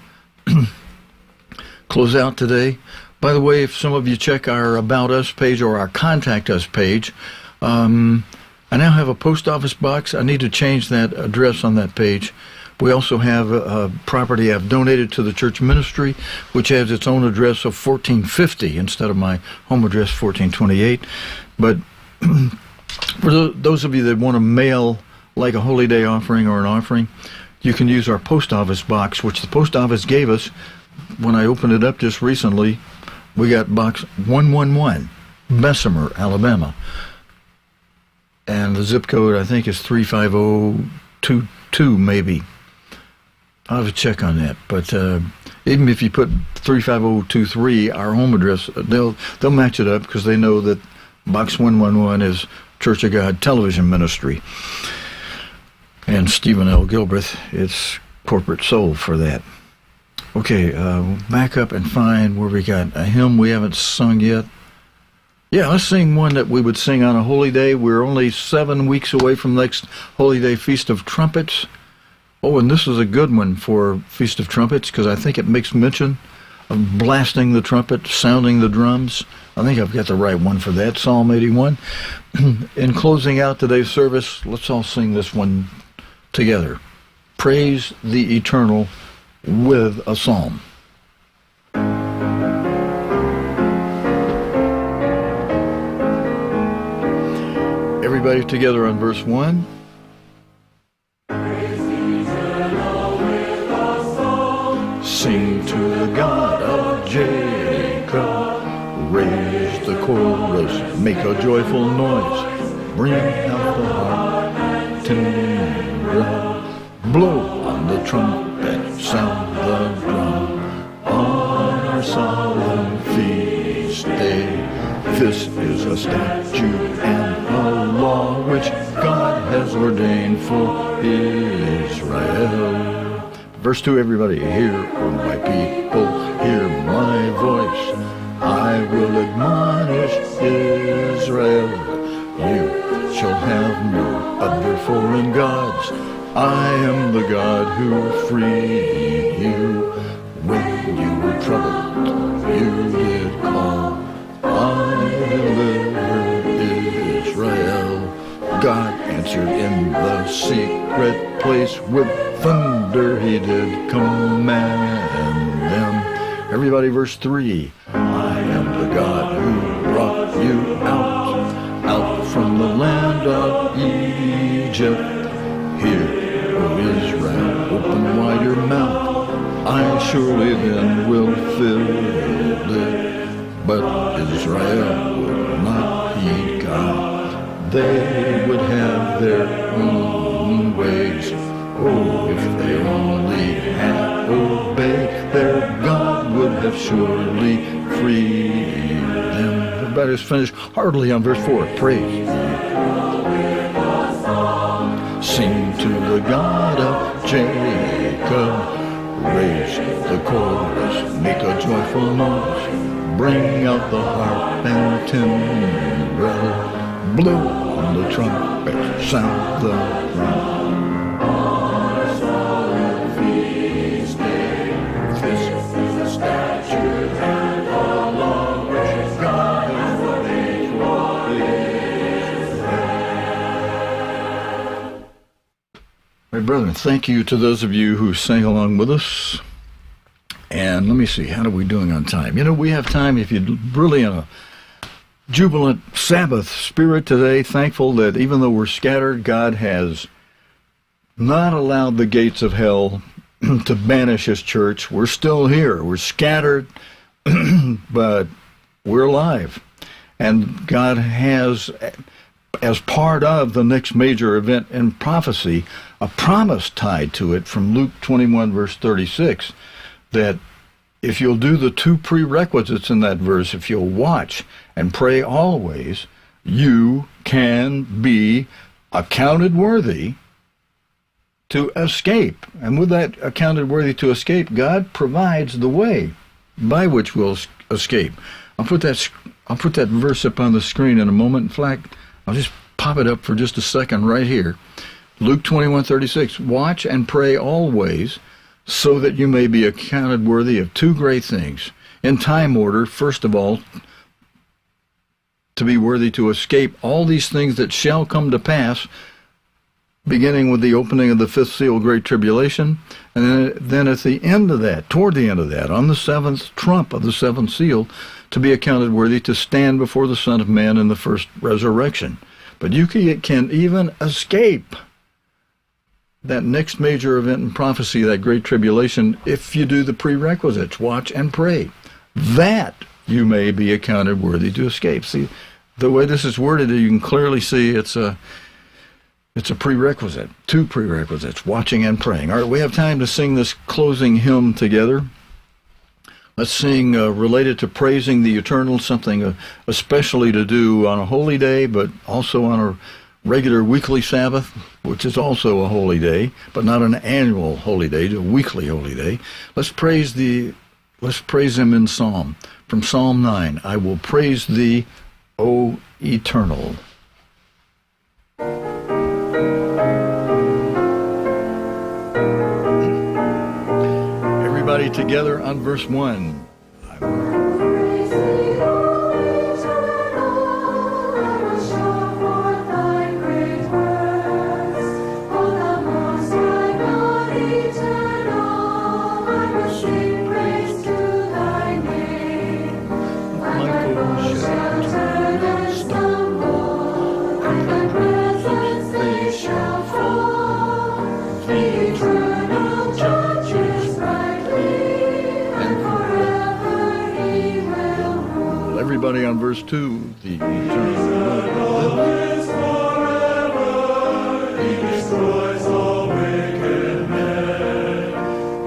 close out today. By the way, if some of you check our About Us page or our Contact Us page, I now have a post office box. I need to change that address on that page. We also have a property I've donated to the church ministry, which has its own address of 1450 instead of my home address 1428. But for those of you that want to mail like a Holy Day offering or an offering, you can use our post office box, which the post office gave us. When I opened it up just recently, we got box 111, Bessemer, Alabama. And the zip code, I think, is 35022, maybe. I'll have to check on that. But even if you put 35023, our home address, they'll match it up because they know that box 111 is Church of God Television Ministry. And Stephen L. Gilbreath, it's corporate sold for that. Okay, back up and find where we got a hymn we haven't sung yet. Yeah, let's sing one that we would sing on a holy day. We're only 7 weeks away from next Holy Day Feast of Trumpets. Oh, and this is a good one for Feast of Trumpets because I think it makes mention of blasting the trumpet, sounding the drums. I think I've got the right one for that, Psalm 81. In closing out today's service, let's all sing this one together. Praise the Eternal with a psalm. Everybody together on verse 1. Sing to the God of Jacob, raise the chorus, make a joyful noise, bring out the harp, timbrel, blow on the trumpet, sound the drum, on our solemn feast day. This is a statute and a law which God has ordained for Israel. Verse 2, everybody, hear, O my people, hear my voice. I will admonish Israel. You shall have no other foreign gods. I am the God who freed you. When you were troubled, you did call. I delivered Israel. God answered in the secret place with thunder. He did command them. Everybody, verse 3. I am the God who brought you out from the land of Egypt. Hear, O Israel, open wide your mouth. I surely then will fill it. But Israel would not heed God. They would have their own ways. Oh, if they only had obeyed, their God would have surely freed them. Everybody's finished heartily on verse 4. Praise. Sing to the God of Jacob. Raise the chorus, make a joyful noise. Bring out the harp and timbrel. Blow on the trumpet, sound the drum. On a solemn feast day, this is the statute and the law which God has ordained for Israel. My brethren, thank you to those of you who sang along with us. And let me see, how are we doing on time? You know, we have time if you're really in a jubilant Sabbath spirit today, thankful that even though we're scattered, God has not allowed the gates of hell to banish his church. We're still here. We're scattered, but we're alive. And God has, as part of the next major event in prophecy, a promise tied to it from Luke 21, verse 36, that if you'll do the two prerequisites in that verse, if you'll watch and pray always, you can be accounted worthy to escape. And with that accounted worthy to escape, God provides the way by which we'll escape. I'll put that verse up on the screen in a moment. In fact, I'll just pop it up for just a second right here. Luke 21:36. Watch and pray always, so that you may be accounted worthy of two great things. In time order, first of all, to be worthy to escape all these things that shall come to pass, beginning with the opening of the fifth seal, Great Tribulation, and then at the end of that, toward the end of that, on the seventh trump of the seventh seal, to be accounted worthy to stand before the Son of Man in the first resurrection. But you can even escape that next major event in prophecy, that Great Tribulation, if you do the prerequisites, watch and pray, that you may be accounted worthy to escape. See, the way this is worded, you can clearly see it's a prerequisite, two prerequisites, watching and praying. All right, we have time to sing this closing hymn together. Let's sing related to praising the eternal, something especially to do on a holy day, but also on a regular weekly Sabbath, which is also a holy day, but not an annual holy day, a weekly holy day. Let's praise him in Psalm. From Psalm 9, I will praise thee, O eternal. Everybody together on verse 1. Everybody on verse 2, the eternal lives forever. He destroys all wicked men.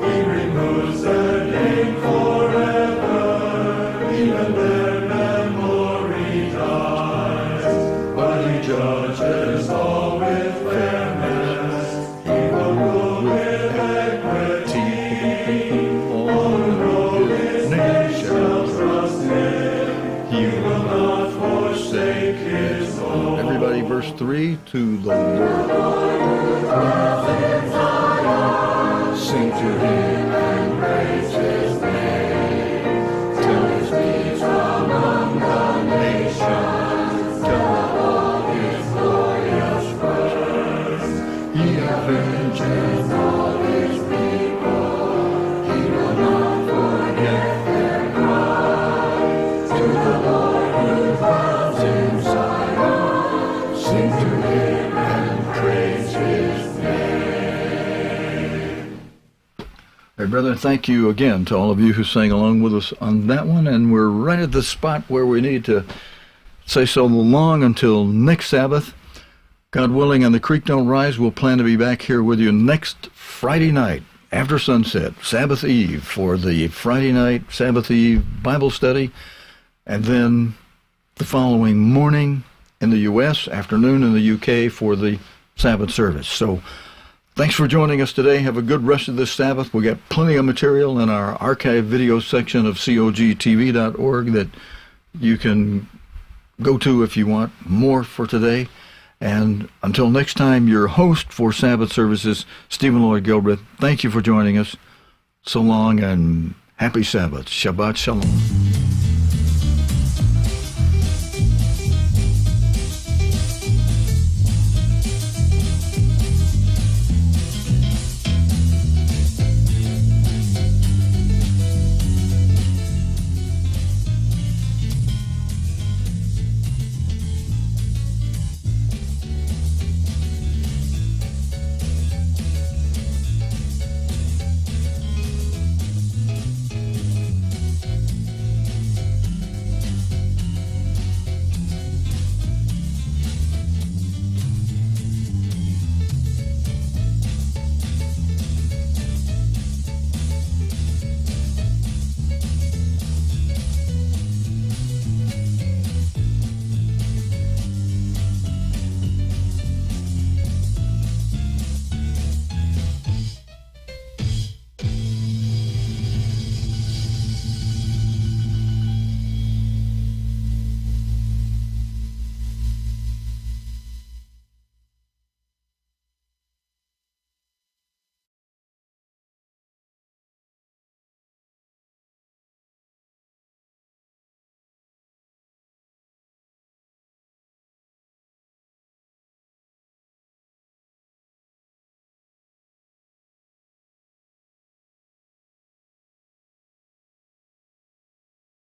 He removes their name forever. Even their memory dies. But he judges all with fairness. He will rule with equity. All his name shall trust him. He will not forsake his own. Everybody, verse 3, to the Lord. Sing to him and praise his name. Tell his deeds among the nations. Tell all his glorious works. He avenges all his people. He will not forget their cries. To the Lord who dwells in Zion, sing to him and praise his name. Hey, brother, thank you again to all of you who sang along with us on that one, and we're right at the spot where we need to say so long until next Sabbath. God willing, and the creek don't rise, we'll plan to be back here with you next Friday night after sunset, Sabbath Eve, for the Friday night Sabbath Eve Bible study. And then the following morning in the U.S., afternoon in the U.K. for the Sabbath service. So thanks for joining us today. Have a good rest of this Sabbath. We got plenty of material in our archive video section of cogtv.org that you can go to if you want more for today. And until next time, your host for Sabbath services, Stephen Lloyd Gilbreath. Thank you for joining us. So long and happy Sabbath. Shabbat Shalom.